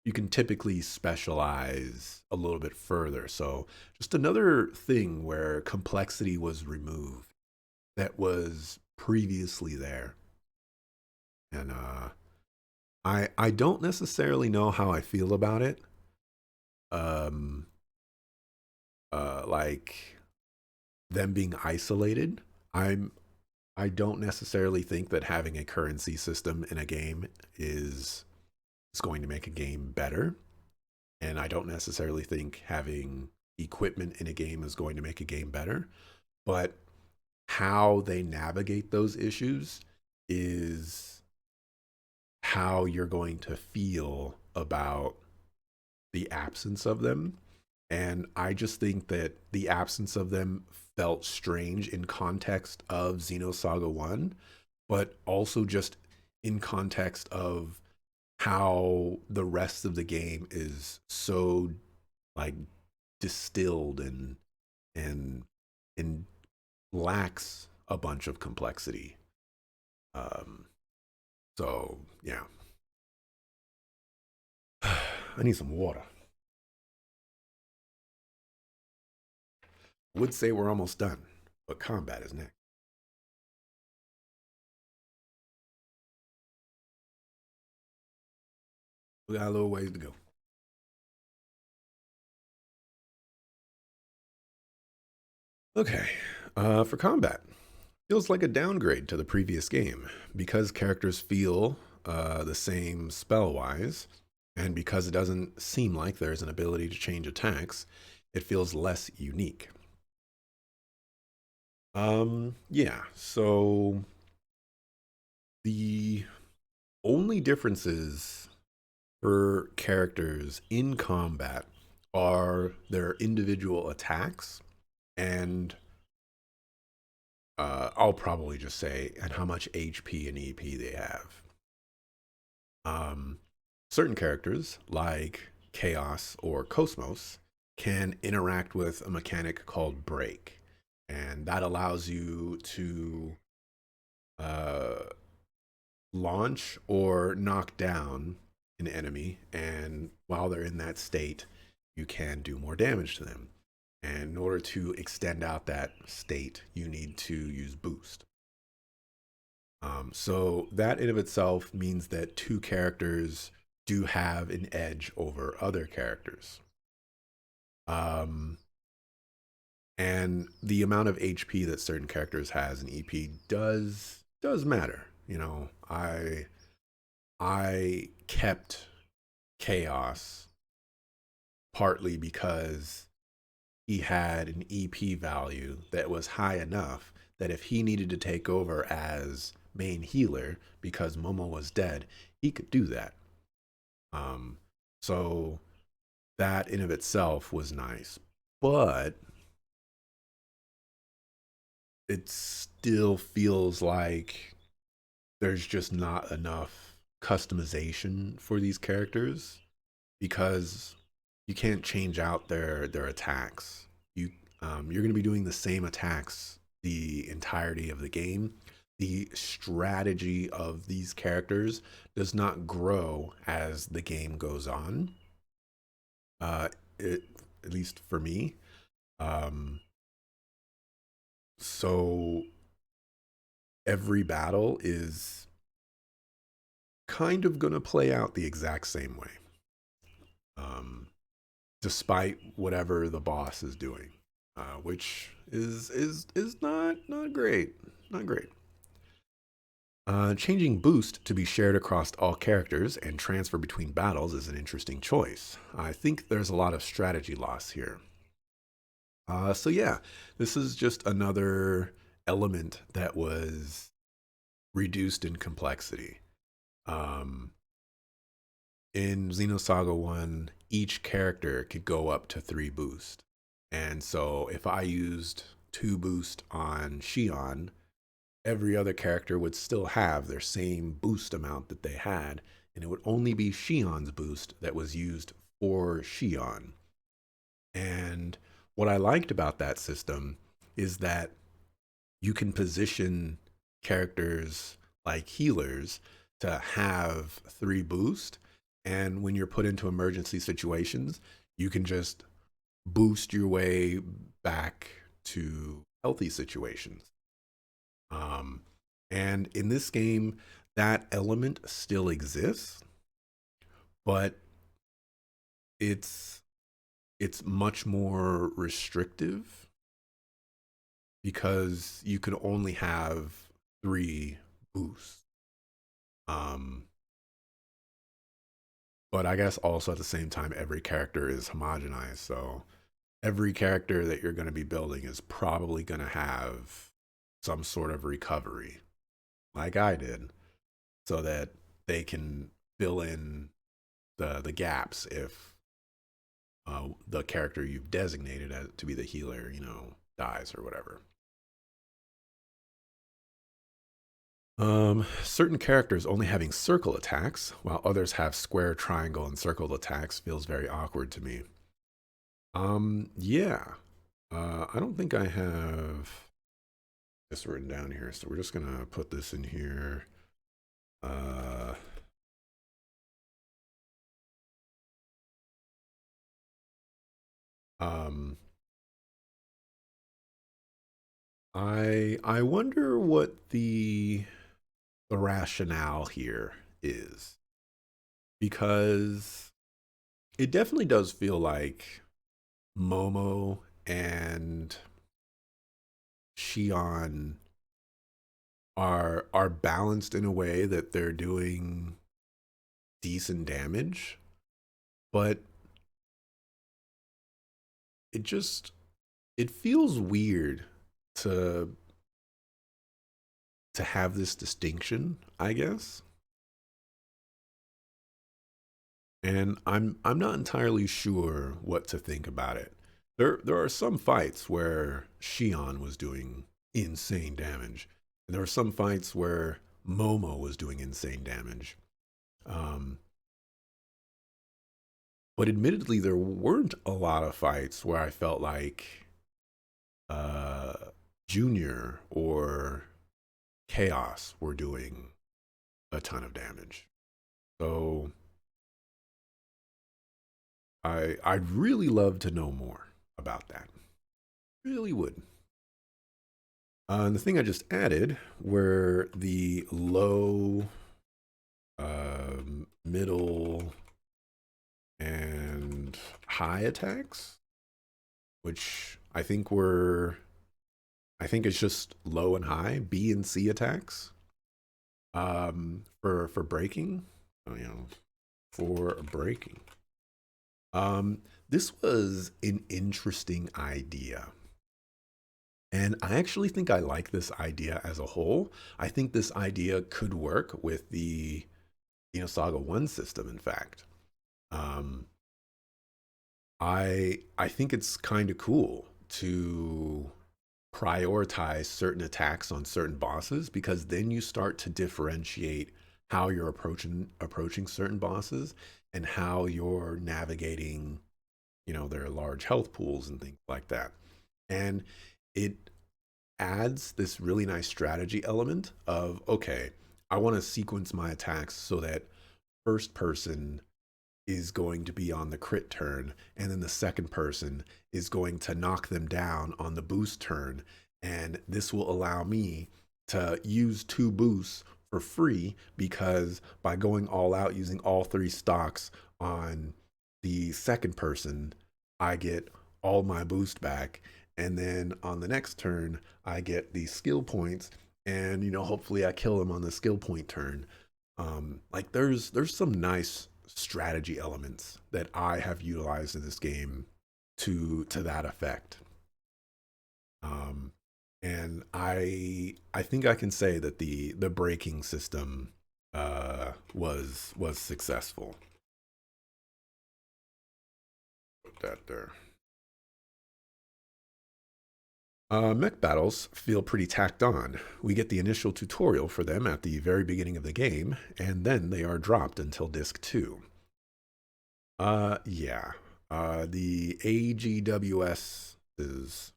you can typically specialize a little bit further. So just another thing where complexity was removed that was previously there. And I don't necessarily know how I feel about it. Um like them being isolated. I don't necessarily think that having a currency system in a game is going to make a game better, and I don't necessarily think having equipment in a game is going to make a game better. But how they navigate those issues is how you're going to feel about the absence of them. And I just think that the absence of them felt strange in context of Xenosaga 1, but also just in context of how the rest of the game is so like distilled and and lacks a bunch of complexity. Um, so yeah, I need some water. Would say we're almost done, but combat is next. We got a little ways to go. Okay, for combat, feels like a downgrade to the previous game because characters feel the same spell wise, and because it doesn't seem like there's an ability to change attacks, it feels less unique. Yeah, so the only differences for characters in combat are their individual attacks and I'll probably just say and how much HP and EP they have. Um, certain characters, like Chaos or Cosmos, can interact with a mechanic called Break. And that allows you to uh, launch or knock down an enemy. And while they're in that state, you can do more damage to them. And in order to extend out that state, you need to use boost. So that in of itself means that two characters do have an edge over other characters. Um, and the amount of HP that certain characters has in EP does matter. You know, I kept Chaos partly because he had an EP value that was high enough that if he needed to take over as main healer because Momo was dead, he could do that. Um, so that in of itself was nice, but it still feels like there's just not enough customization for these characters because you can't change out their attacks. You're going to be doing the same attacks the entirety of the game. The strategy of these characters does not grow as the game goes on. Uh, it, at least for me. Um, so every battle is kind of going to play out the exact same way, um, despite whatever the boss is doing, which is not great, not great. Changing boost to be shared across all characters and transfer between battles is an interesting choice. I think there's a lot of strategy loss here. So yeah, this is just another element that was reduced in complexity. Um, in Xenosaga 1, each character could go up to 3 boost. And so if I used 2 boost on Shion, every other character would still have their same boost amount that they had, and it would only be Shion's boost that was used for Shion. And what I liked about that system is that you can position characters like healers to have 3 boost, and when you're put into emergency situations, you can just boost your way back to healthy situations. Um, and in this game, that element still exists, but it's it's much more restrictive because you can only have 3 boosts. Um, but I guess also at the same time, every character is homogenized, so every character that you're going to be building is probably going to have some sort of recovery, like I did, so that they can fill in the gaps if the character you've designated as, to be the healer, dies or whatever. Certain characters only having circle attacks, while others have square, triangle, and circle attacks, feels very awkward to me. Yeah. I don't think I have this written down here, so we're just gonna put this in here. Uh, um, I wonder what the rationale here is because it definitely does feel like Momo and Shion are balanced in a way that they're doing decent damage, but it just it feels weird to have this distinction, I guess. And I'm not entirely sure what to think about it. There are some fights where Shion was doing insane damage, and there were some fights where Momo was doing insane damage. Um, But admittedly, there weren't a lot of fights where I felt like uh, Junior or Chaos were doing a ton of damage. So I'd really love to know more about that. Really would. And the thing I just added were the low, middle, and high attacks, which I think it's just low and high, B and C attacks. For breaking, for breaking. This was an interesting idea. And I actually think I like this idea as a whole. I think this idea could work with the Xenosaga 1 system, in fact. Um, I think it's kind of cool to prioritize certain attacks on certain bosses because then you start to differentiate how you're approaching certain bosses and how you're navigating, their large health pools and things like that. And it adds this really nice strategy element of, okay, I want to sequence my attacks so that first person is going to be on the crit turn, and then the second person is going to knock them down on the boost turn. And this will allow me to use two boosts for free because by going all out using all three stocks on the second person, I get all my boost back. And then on the next turn, I get the skill points, and hopefully I kill him on the skill point turn. Like there's some nice strategy elements that I have utilized in this game to that effect. Um, and I think I can say that the braking system was successful. Put that there. Mech battles feel pretty tacked on. We get the initial tutorial for them at the very beginning of the game, and then they are dropped until disc 2. Yeah. The AGWS is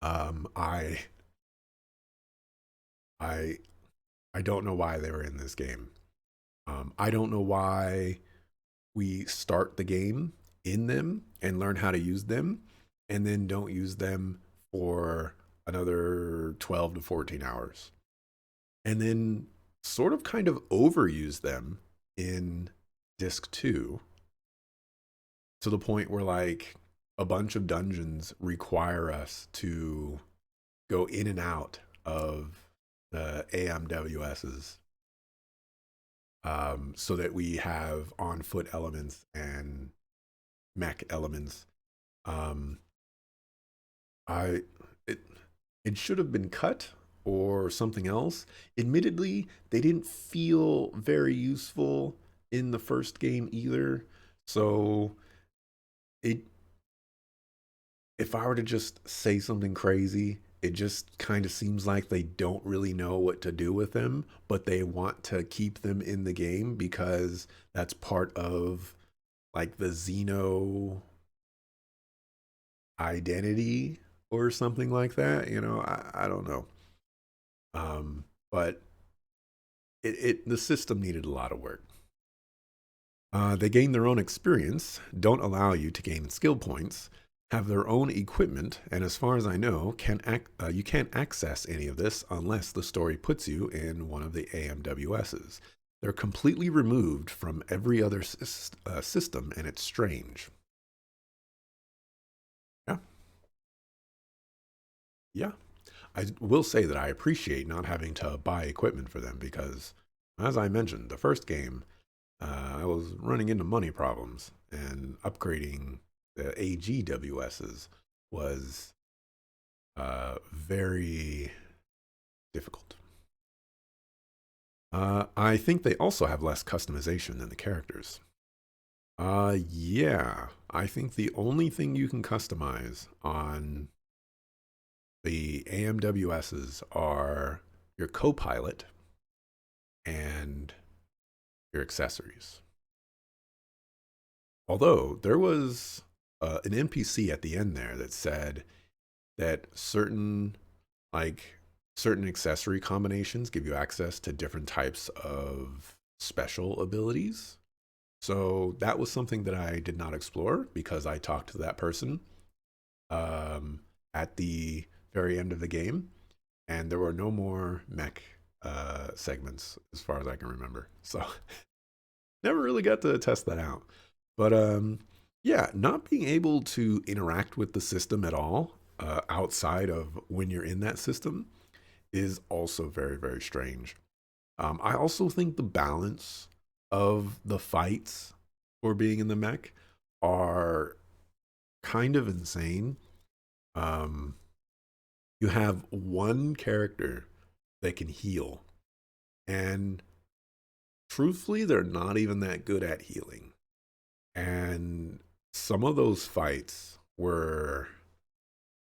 um I I I don't know why they were in this game. I don't know why we start the game in them and learn how to use them and then don't use them for another 12 to 14 hours. And then sort of kind of overuse them in disc 2 to the point where like a bunch of dungeons require us to go in and out of the AMWSs, so that we have on foot elements and mech elements. Um, I it it should have been cut or something else. Admittedly, they didn't feel very useful in the first game either. So it if I were to just say something crazy, it just kind of seems like they don't really know what to do with them, but they want to keep them in the game because that's part of like the Xeno identity or something like that. I don't know. But the system needed a lot of work. They gain their own experience, don't allow you to gain skill points, have their own equipment, and as far as I know, you can't access any of this unless the story puts you in one of the AMWSs. They're completely removed from every other system, and it's strange. Yeah, yeah. I will say that I appreciate not having to buy equipment for them because, as I mentioned, the first game, I was running into money problems, and upgrading the AGWSs was very difficult. I think they also have less customization than the characters. Yeah, I think the only thing you can customize on the AMWSs are your co-pilot and your accessories. Although there was an NPC at the end there that said that like certain accessory combinations give you access to different types of special abilities. So that was something that I did not explore because I talked to that person um, at the very end of the game, and there were no more mech segments as far as I can remember. So never really got to test that out. But yeah, not being able to interact with the system at all outside of when you're in that system is also very, very strange. I also think the balance of the fights for being in the mech are kind of insane. Um, you have one character that can heal, and truthfully, they're not even that good at healing. And some of those fights were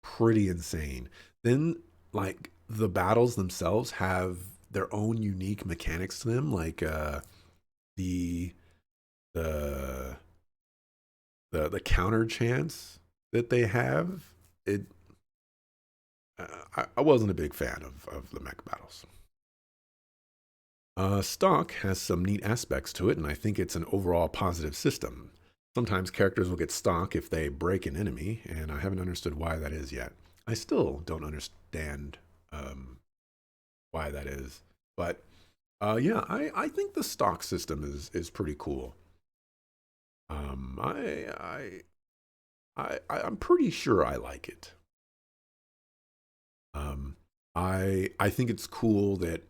pretty insane. Then, like, the battles themselves have their own unique mechanics to them, like the the the counter chance that they have. It I wasn't a big fan of the mech battles. Stock has some neat aspects to it, and I think it's an overall positive system. Sometimes characters will get stock if they break an enemy, and I haven't understood why that is yet. I still don't understand why that is, but yeah, I think the stock system is pretty cool. Um, I I'm pretty sure I like it. Um, I think it's cool that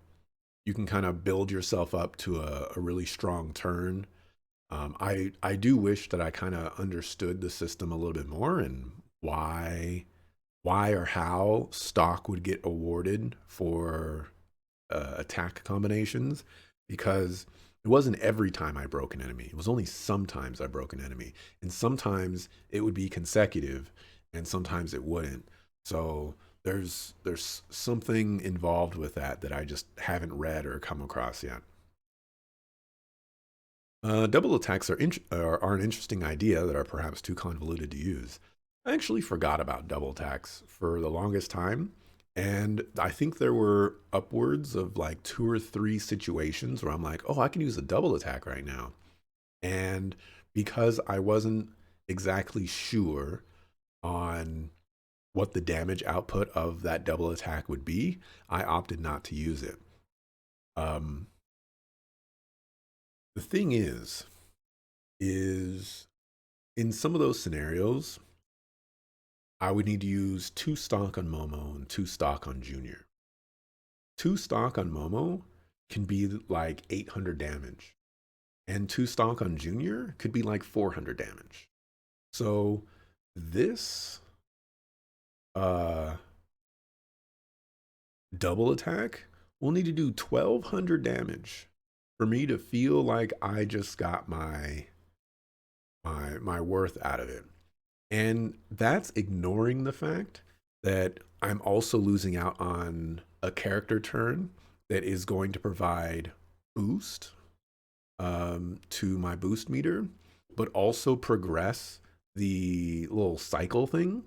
you can kind of build yourself up to a really strong turn. I do wish that I kind of understood the system a little bit more and why or how stock would get awarded for attack combinations, because it wasn't every time I broke an enemy. It was only sometimes I broke an enemy, and sometimes it would be consecutive, and sometimes it wouldn't. So there's something involved with that I just haven't read or come across yet. Double attacks are an interesting idea that are perhaps too convoluted to use. I actually forgot about double attacks for the longest time, and I think there were upwards of like two or three situations where I'm like, oh, I can use a double attack right now. And because I wasn't exactly sure on what the damage output of that double attack would be, I opted not to use it. Um, the thing is in some of those scenarios, I would need to use two stock on Momo and two stock on Junior. Two stock on Momo can be like 800 damage, and two stock on Junior could be like 400 damage. So this uh, double attack will need to do 1200 damage for me to feel like I just got my worth out of it. And that's ignoring the fact that I'm also losing out on a character turn that is going to provide boost to my boost meter, but also progress the little cycle thing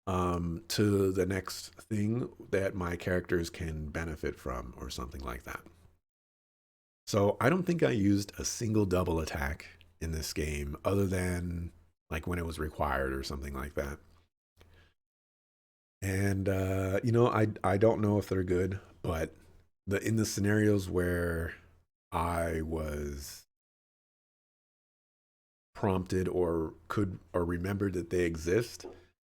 to the next thing that my characters can benefit from, or something like that. So I don't think I used a single double attack in this game other than like when it was required or something like that. And I don't know if they're good, but the in the scenarios where I was prompted or could or remembered that they exist,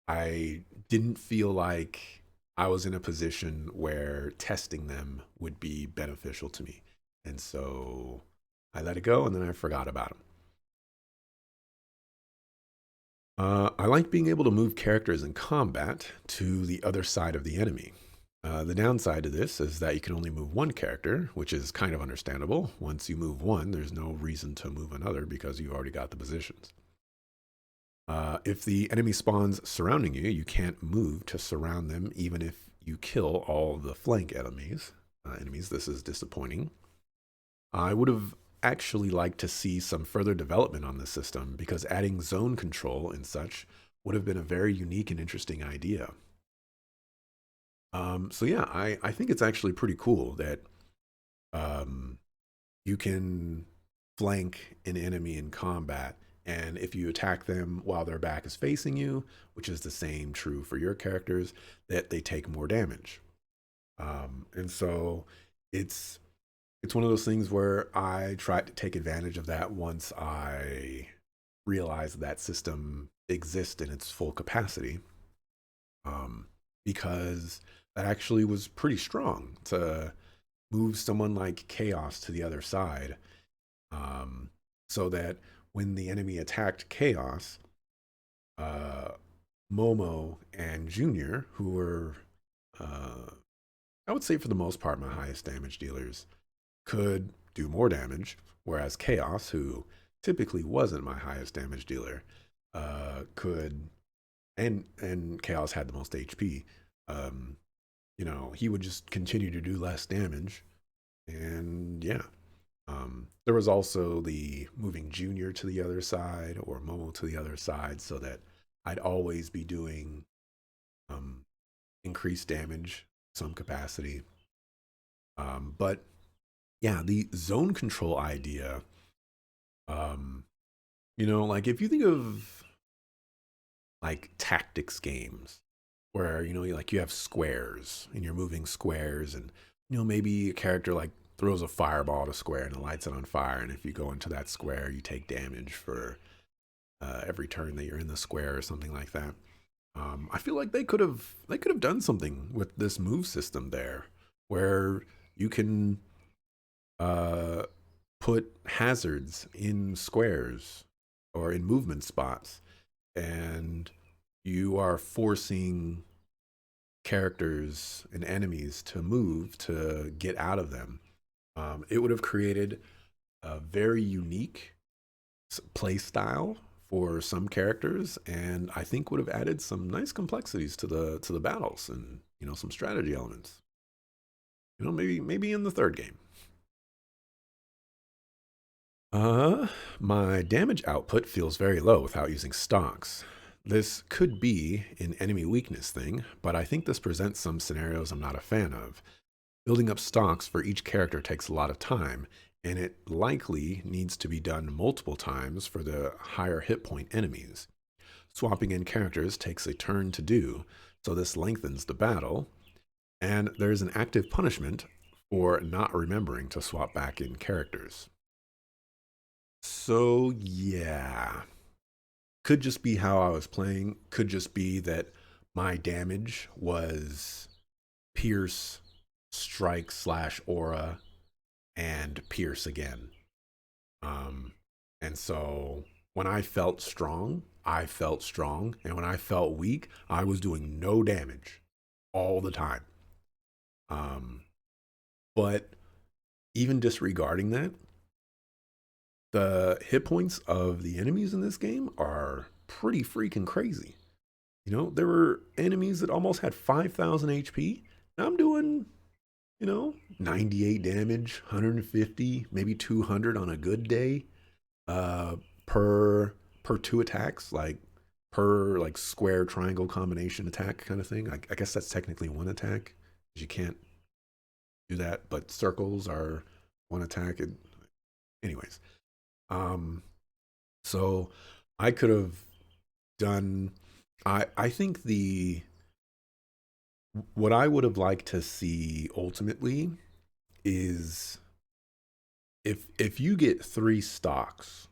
I didn't feel like I was in a position where testing them would be beneficial to me. And so I let it go, and then I forgot about them. I like being able to move characters in combat to the other side of the enemy. The downside to this is that you can only move one character, which is kind of understandable. Once you move one, there's no reason to move another because you've already got the positions. If the enemy spawns surrounding you, you can't move to surround them, even if you kill all the flank enemies. This is disappointing. I would have actually like to see some further development on this system because adding zone control and such would have been a very unique and interesting idea. So yeah, I think it's actually pretty cool that um, you can flank an enemy in combat, and if you attack them while their back is facing you, which is the same true for your characters, that they take more damage. And so it's it's one of those things where I tried to take advantage of that once I realized that system exists in its full capacity, um, because that actually was pretty strong to move someone like Chaos to the other side, um, so that when the enemy attacked Chaos, uh, Momo and Junior, who were, uh, I would say for the most part, my highest damage dealers, could do more damage, whereas Chaos, who typically wasn't my highest damage dealer, could, and Chaos had the most HP. Um, he would just continue to do less damage, and yeah. There was also the moving Junior to the other side or Momo to the other side, so that I'd always be doing um, increased damage, some capacity. But yeah, the zone control idea, um, like if you think of like tactics games where, like you have squares and you're moving squares, and, maybe a character like throws a fireball at a square and it lights it on fire. And if you go into that square, you take damage for every turn that you're in the square or something like that. I feel like they could have done something with this move system there, where you can uh, put hazards in squares or in movement spots, and you are forcing characters and enemies to move to get out of them. It would have created a very unique play style for some characters, and I think would have added some nice complexities to the battles, and some strategy elements. Maybe in the third game. Uh, my damage output feels very low without using stocks. This could be an enemy weakness thing, but I think this presents some scenarios I'm not a fan of. Building up stocks for each character takes a lot of time, and it likely needs to be done multiple times for the higher hit point enemies. Swapping in characters takes a turn to do, so this lengthens the battle, and there's an active punishment for not remembering to swap back in characters. So, yeah. Could just be how I was playing, could just be that my damage was Pierce, Strike slash Aura, and Pierce again. Um, and so when I felt strong, I felt strong. And when I felt weak, I was doing no damage all the time. Um, but even disregarding that, the hit points of the enemies in this game are pretty freaking crazy. There were enemies that almost had 5,000 HP. Now I'm doing, 98 damage, 150, maybe 200 on a good day, uh, per two attacks, like per like square triangle combination attack kind of thing. I guess that's technically one attack, 'cause you can't do that, but circles are one attack. Anyways, um, so I could have done. I think the what I would have liked to see ultimately is if you get three stocks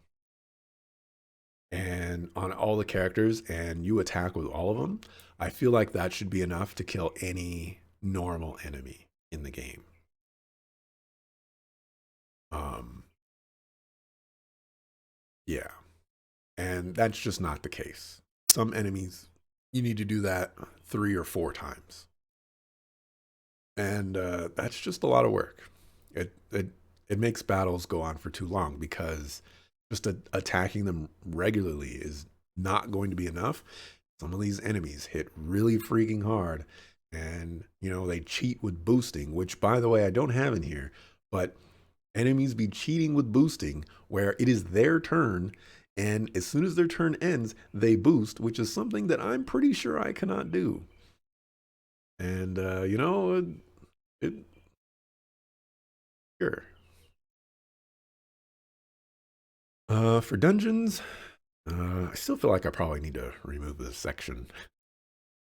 and on all the characters and you attack with all of them, I feel like that should be enough to kill any normal enemy in the game. Um, yeah, and that's just not the case. Some enemies you need to do that three or four times, and that's just a lot of work. It makes battles go on for too long because just attacking them regularly is not going to be enough. Some of these enemies hit really freaking hard, and they cheat with boosting, which by the way I don't have in here, but enemies be cheating with boosting, where it is their turn, and as soon as their turn ends, they boost, which is something that I'm pretty sure I cannot do. And it sure. For dungeons, I still feel like I probably need to remove this section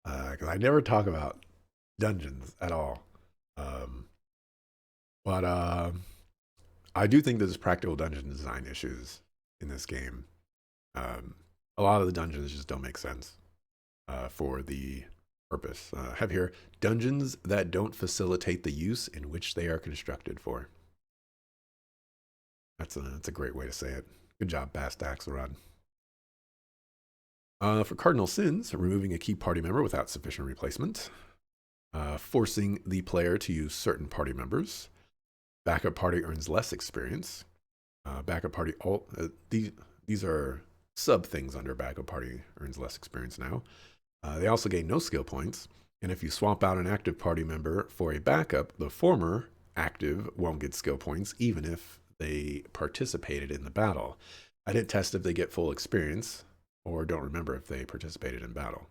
because I never talk about dungeons at all. Um, but I do think there's practical dungeon design issues in this game. Um, a lot of the dungeons just don't make sense for the purpose. Have here dungeons that don't facilitate the use in which they are constructed for. That's a great way to say it. Good job, Bast Axelrod. For cardinal sins, removing a key party member without sufficient replacement, forcing the player to use certain party members, backup party earns less experience, backup party alt. These are sub things under backup party earns less experience now. They also gain no skill points, and if you swap out an active party member for a backup, the former active won't get skill points even if they participated in the battle. I didn't test if they get full experience, or don't remember if they participated in battle.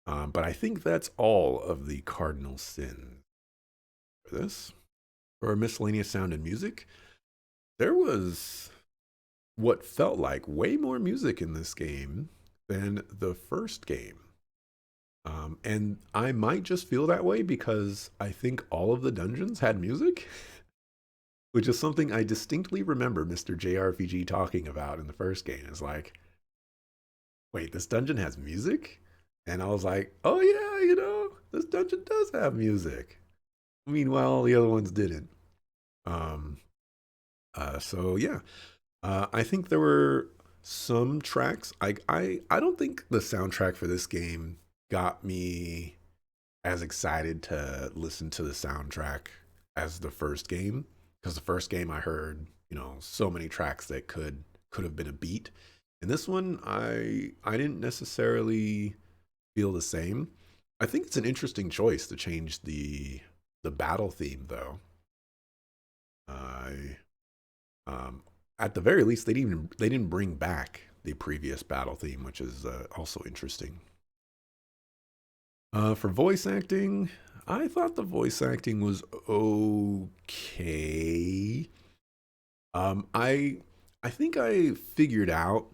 But I think that's all of the cardinal sins for this. For miscellaneous sound and music, there was what felt like way more music in this game than the first game. And I might just feel that way because I think all of the dungeons had music, which is something I distinctly remember Mr. JRPG talking about in the first game. It's like, wait, this dungeon has music? And I was like, oh yeah, this dungeon does have music. Meanwhile, the other ones didn't. Um, so yeah, I think there were some tracks. I don't think the soundtrack for this game got me as excited to listen to the soundtrack as the first game, because the first game I heard so many tracks that could have been a beat, and this one I didn't necessarily feel the same. I think it's an interesting choice to change the battle theme though. I at the very least they didn't bring back the previous battle theme, which is also interesting. For voice acting, I thought the voice acting was okay. I think I figured out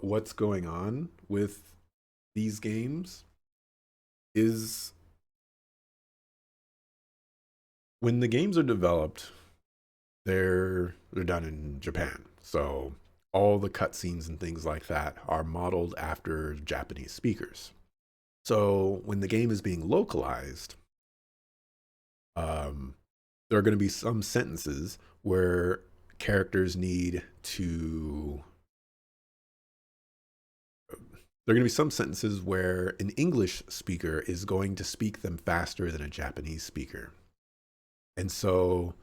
what's going on with these games is when the games are developed, they're done in Japan. So all the cutscenes and things like that are modeled after Japanese speakers. So when the game is being localized, um, there are going to be some sentences where characters need to. There are going to be some sentences where an English speaker is going to speak them faster than a Japanese speaker. And so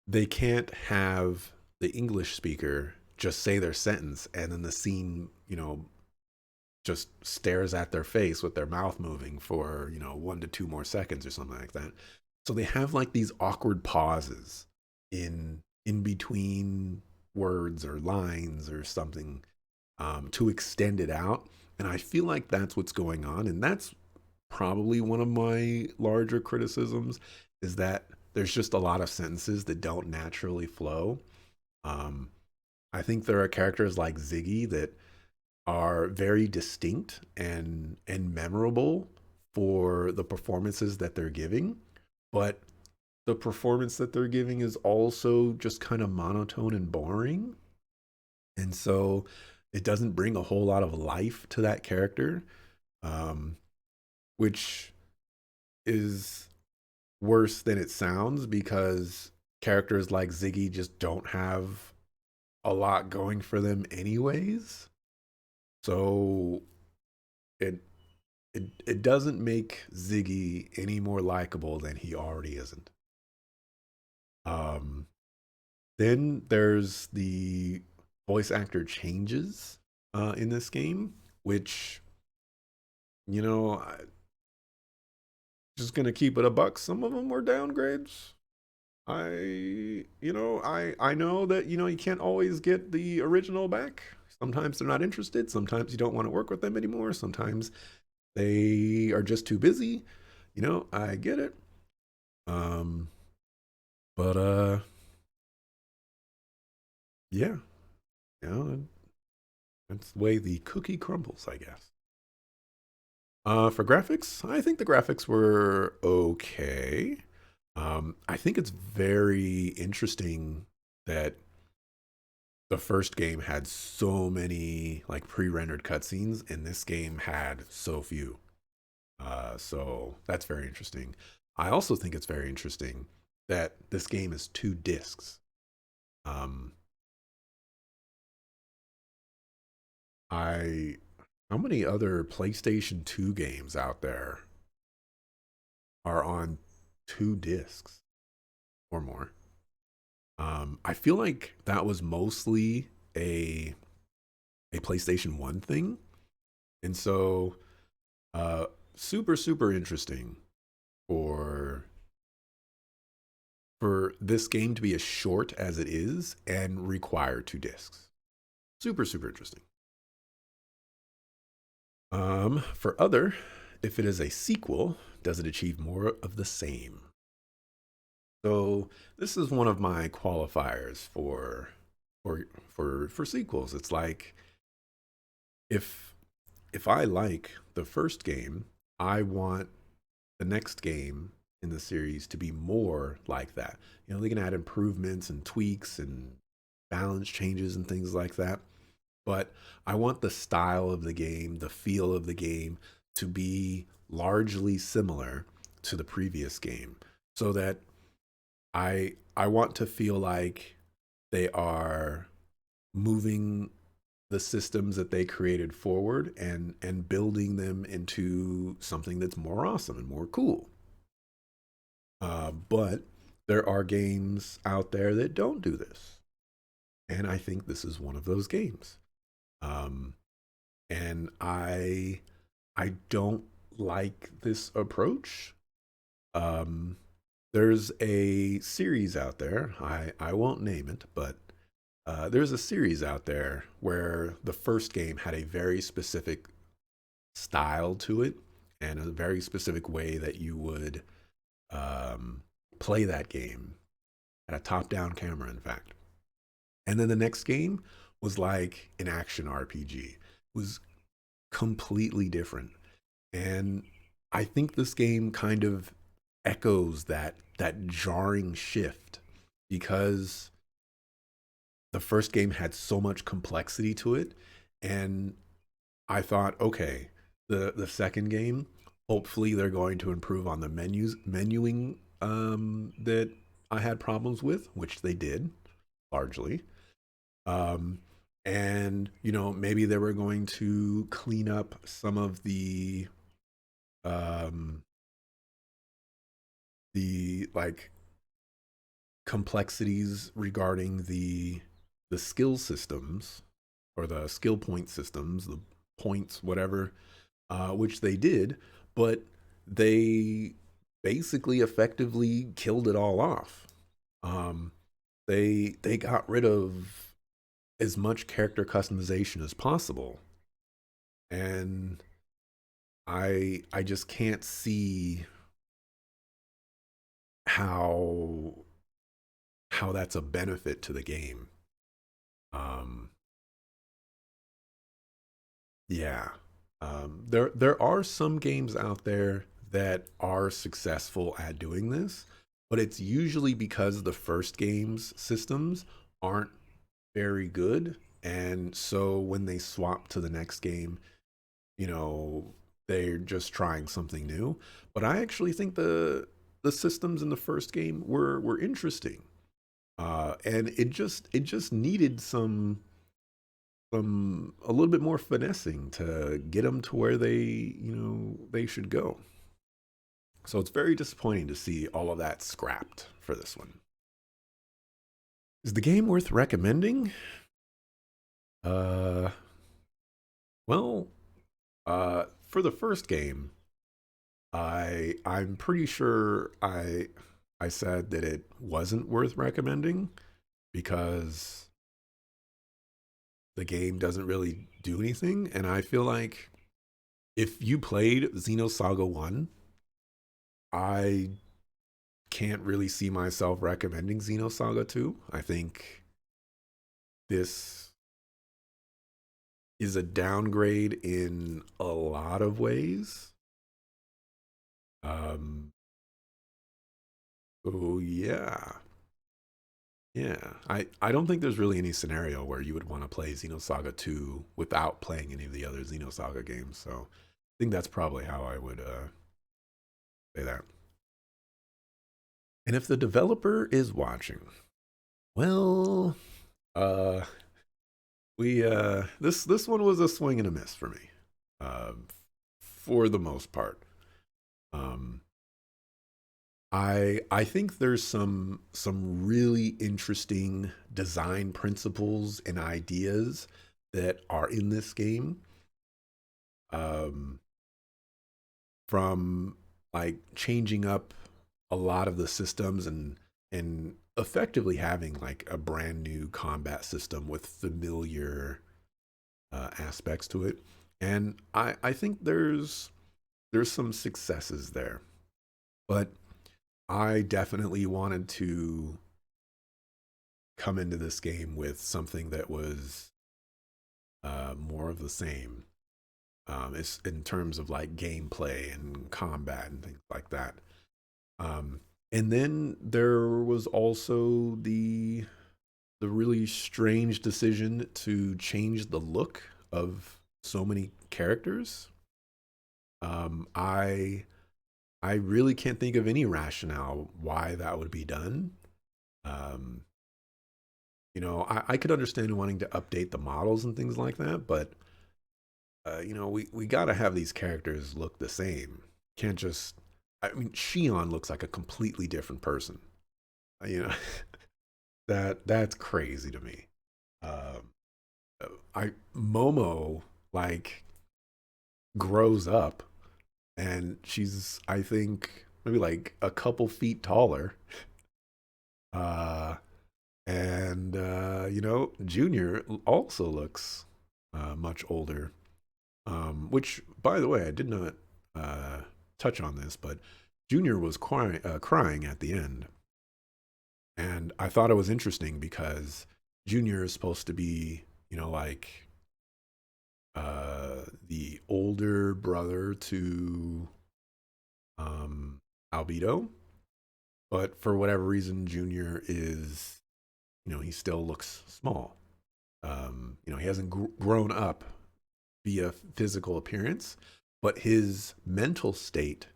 they can't have the English speaker just say their sentence and then the scene, just stares at their face with their mouth moving for, 1 to 2 more seconds or something like that. So they have like these awkward pauses in between words or lines or something to extend it out. And I feel like that's what's going on. And that's probably one of my larger criticisms is that there's just a lot of sentences that don't naturally flow. Um, I think there are characters like Ziggy that are very distinct and memorable for the performances that they're giving, but the performance that they're giving is also just kind of monotone and boring. And so it doesn't bring a whole lot of life to that character, um, which is worse than it sounds because characters like Ziggy just don't have a lot going for them anyways. So it it doesn't make Ziggy any more likable than he already isn't. Um then there's the voice actor changes in this game, which you know Just gonna keep it a buck. Some of them were downgrades. I know that you can't always get the original back. Sometimes they're not interested. Sometimes you don't want to work with them anymore. Sometimes they are just too busy. I get it. Um, but yeah, you know, that's the way the cookie crumbles, I guess. For graphics, I think the graphics were okay. I think it's very interesting that the first game had so many like pre-rendered cutscenes, and this game had so few. So that's very interesting. I also think it's very interesting that this game is 2 discs. Um, I How many other PlayStation 2 games out there are on 2 discs or more? I feel like that was mostly a a PlayStation 1 thing. And so uh super interesting for this game to be as short as it is and require 2 discs. Super interesting. For other, if it is a sequel, does it achieve more of the same? So this is one of my qualifiers for sequels. It's like if I like the first game, I want the next game in the series to be more like that. They can add improvements and tweaks and balance changes and things like that. But I want the style of the game, the feel of the game to be largely similar to the previous game so that I want to feel like they are moving the systems that they created forward and building them into something that's more awesome and more cool. But there are games out there that don't do this, and I think this is one of those games. Um, and I don't like this approach. Um, there's a series out there. I won't name it, but there's a series out there where the first game had a very specific style to it and a very specific way that you would um, play that game at a top-down camera, in fact. And then the next game was like an action RPG. It was completely different. And I think this game kind of echoes that jarring shift because the first game had so much complexity to it, and I thought, okay, the second game, hopefully they're going to improve on the menuing that I had problems with, which they did largely. Um, and maybe they were going to clean up some of um, the like complexities regarding the skill systems or the skill point systems, the points, whatever, which they did, but they basically effectively killed it all off. Um, they got rid of as much character customization as possible, and I just can't see how that's a benefit to the game. Um, yeah, there are some games out there that are successful at doing this, but it's usually because the first game's systems aren't very good, and so when they swap to the next game, you know, they're just trying something new. But I actually think the systems in the first game were interesting, and it just needed some a little bit more finessing to get them to where they should go. So it's very disappointing to see all of that scrapped for this one. Is the game worth recommending? Uh, well, for the first game, I'm pretty sure I said that it wasn't worth recommending because the game doesn't really do anything, and I feel like if you played Xenosaga 1, I can't really see myself recommending Xenosaga 2. I think this is a downgrade in a lot of ways. Um, oh yeah, yeah. I don't think there's really any scenario where you would want to play Xenosaga 2 without playing any of the other Xenosaga games. So I think that's probably how I would say that. And if the developer is watching, well, uh, we this one was a swing and a miss for me, uh, for the most part. Um, I think there's some really interesting design principles and ideas that are in this game. Um, from like changing up a lot of the systems and effectively having like a brand new combat system with familiar aspects to it. And I think there's some successes there, but I definitely wanted to come into this game with something that was more of the same. It's in terms of like gameplay and combat and things like that. Um, and then there was also the really strange decision to change the look of so many characters. I really can't think of any rationale why that would be done. Um, I could understand wanting to update the models and things like that, but we got to have these characters look the same. Can't just. I mean, Shion looks like a completely different person. You know, that's crazy to me. Um, I Momo like grows up and she's I think maybe like a couple feet taller. Uh, and Junior also looks much older. Which, by the way, I did not uh, touch on this, but Junior was crying at the end, and I thought it was interesting because Junior is supposed to be, like the older brother to Albedo, but for whatever reason, Junior is, he still looks small. He hasn't grown up via physical appearance, but his mental state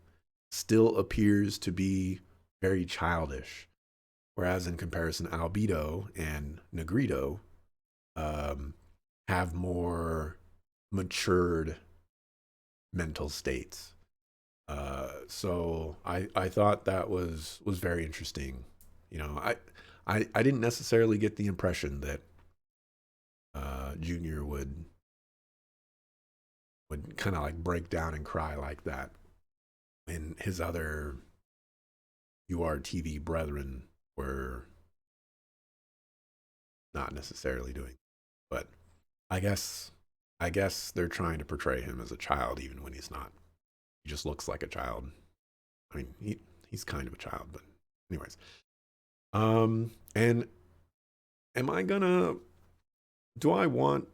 still appears to be very childish. Whereas in comparison, Albedo and Negrito um, have more matured mental states. So I thought that was very interesting. I didn't necessarily get the impression that Junior would kind of like break down and cry like that, and his other URTV brethren were not necessarily doing. But I guess I guess they're trying to portray him as a child even when he's not. He just looks like a child. I mean, he's kind of a child, but anyways. And am I gonna? Do I want?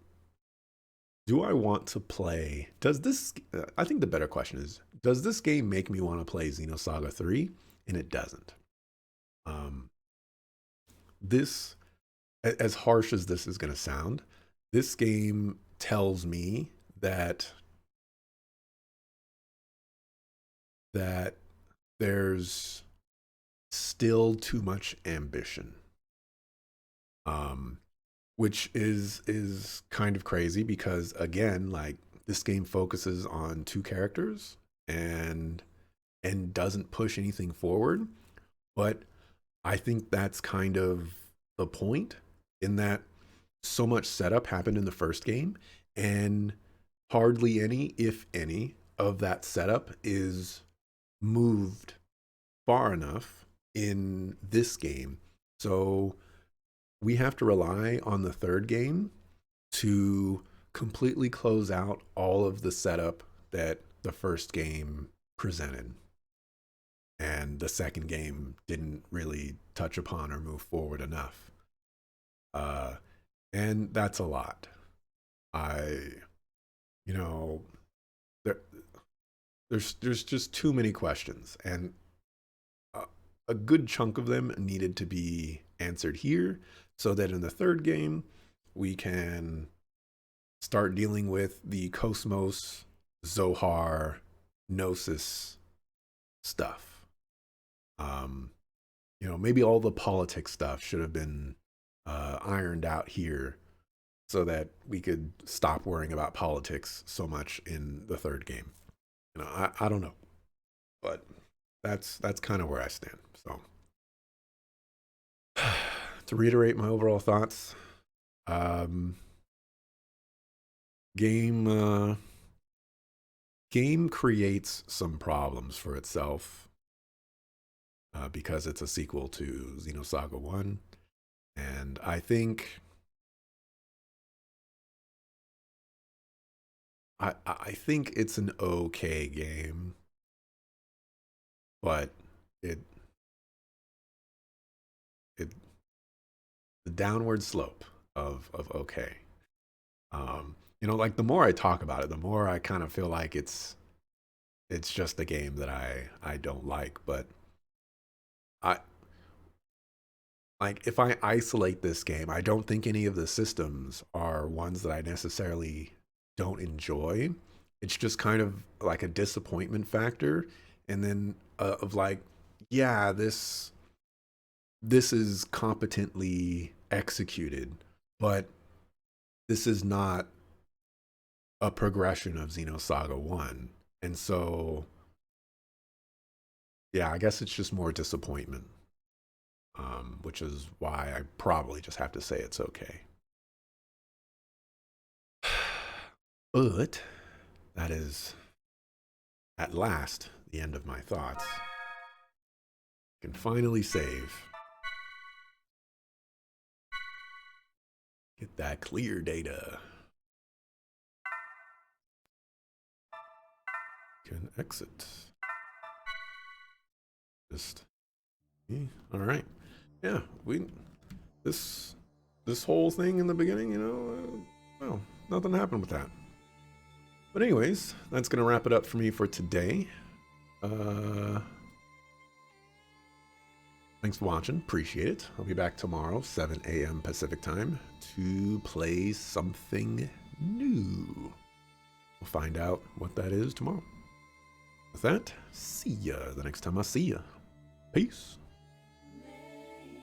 Do I want to play? Does this? I think the better question is: does this game make me want to play Xenosaga 3? And it doesn't. Um, this, as harsh as this is going to sound, this game tells me that there's still too much ambition. Um, which is kind of crazy because again, like this game focuses on two characters and doesn't push anything forward. But I think that's kind of the point in that so much setup happened in the first game and hardly any, if any, of that setup is moved far enough in this game. So we have to rely on the third game to completely close out all of the setup that the first game presented. And the second game didn't really touch upon or move forward enough. Uh, and that's a lot. I, you know, there, there's just too many questions, and a, a good chunk of them needed to be answered here, so that in the third game we can start dealing with the Cosmos, Zohar, Gnosis stuff. Um, maybe all the politics stuff should have been ironed out here so that we could stop worrying about politics so much in the third game. I don't know, but that's kind of where I stand. So to reiterate my overall thoughts, um, game game creates some problems for itself because it's a sequel to Xenosaga 1. And I think it's an okay game, but it it the downward slope of okay. Like the more I talk about it, the more I kind of feel like it's just a game that I don't like. But I like if I isolate this game, I don't think any of the systems are ones that I necessarily don't enjoy. It's just kind of like a disappointment factor, and then of like, yeah, this is competently executed, but this is not a progression of Xenosaga 1. And so, yeah, I guess it's just more disappointment, which is why I probably just have to say it's okay. But that is, at last, the end of my thoughts. I can finally save. Get that clear data. Can exit. Just, all right. Yeah, this this whole thing in the beginning, well, nothing happened with that. But anyways, that's gonna wrap it up for me for today. Thanks for watching. Appreciate it. I'll be back tomorrow, 7 a.m. Pacific time, to play something new. We'll find out what that is tomorrow. With that, see ya the next time I see ya. Peace.